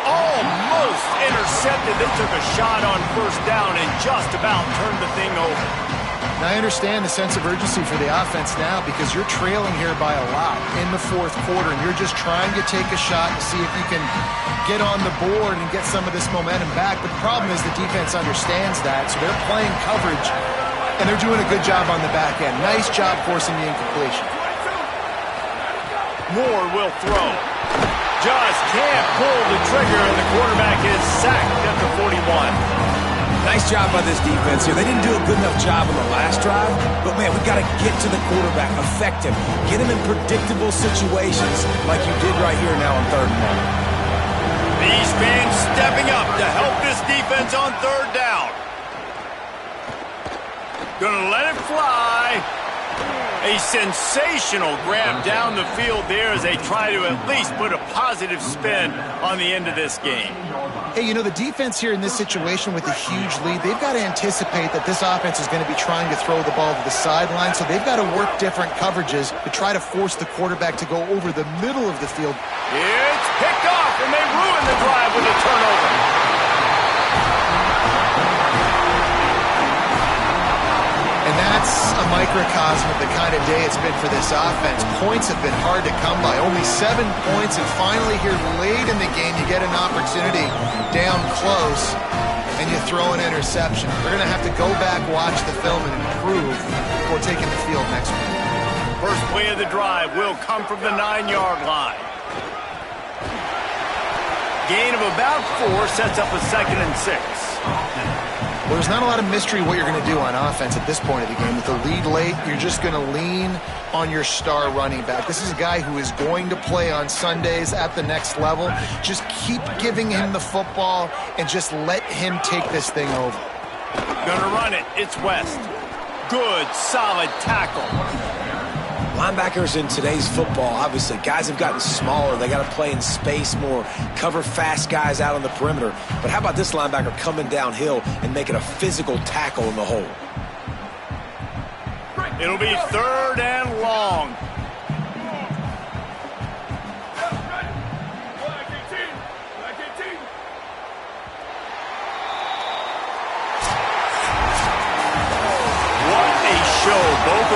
Almost intercepted. They took a shot on first down and just about turned the thing over. Now, I understand the sense of urgency for the offense now because you're trailing here by a lot in the fourth quarter, and you're just trying to take a shot to see if you can get on the board and get some of this momentum back. But the problem is the defense understands that, so they're playing coverage, and they're doing a good job on the back end. Nice job forcing the incompletion. Moore will throw. Just can't pull the trigger, and the quarterback is sacked at the 41. Nice job by this defense here. They didn't do a good enough job on the last drive, but, man, we've got to get to the quarterback, affect him, get him in predictable situations like you did right here now on 3rd and 1. These fans stepping up to help this defense on 3rd down. Gonna let it fly. A sensational grab down the field there as they try to at least put a positive spin on the end of this game. Hey, you know, the defense here in this situation with a huge lead, they've got to anticipate that this offense is going to be trying to throw the ball to the sideline, so they've got to work different coverages to try to force the quarterback to go over the middle of the field. It's picked off, and they ruin the drive with a turnover. And that's a microcosm of the kind of day it's been for this offense. Points have been hard to come by. Only 7 points, and finally here late in the game, you get an opportunity down close, and you throw an interception. They're going to have to go back, watch the film, and improve before taking the field next week. First play of the drive will come from the 9-yard line. Gain of about 4 sets up a 2nd and 6. Well, there's not a lot of mystery what you're going to do on offense at this point of the game. With the lead late, you're just going to lean on your star running back. This is a guy who is going to play on Sundays at the next level. Just keep giving him the football and just let him take this thing over. Gonna run it. It's West. Good, solid tackle. Linebackers in today's football, obviously, guys have gotten smaller. They got to play in space more, cover fast guys out on the perimeter. But how about this linebacker coming downhill and making a physical tackle in the hole? It'll be 3rd and long. What a show. Both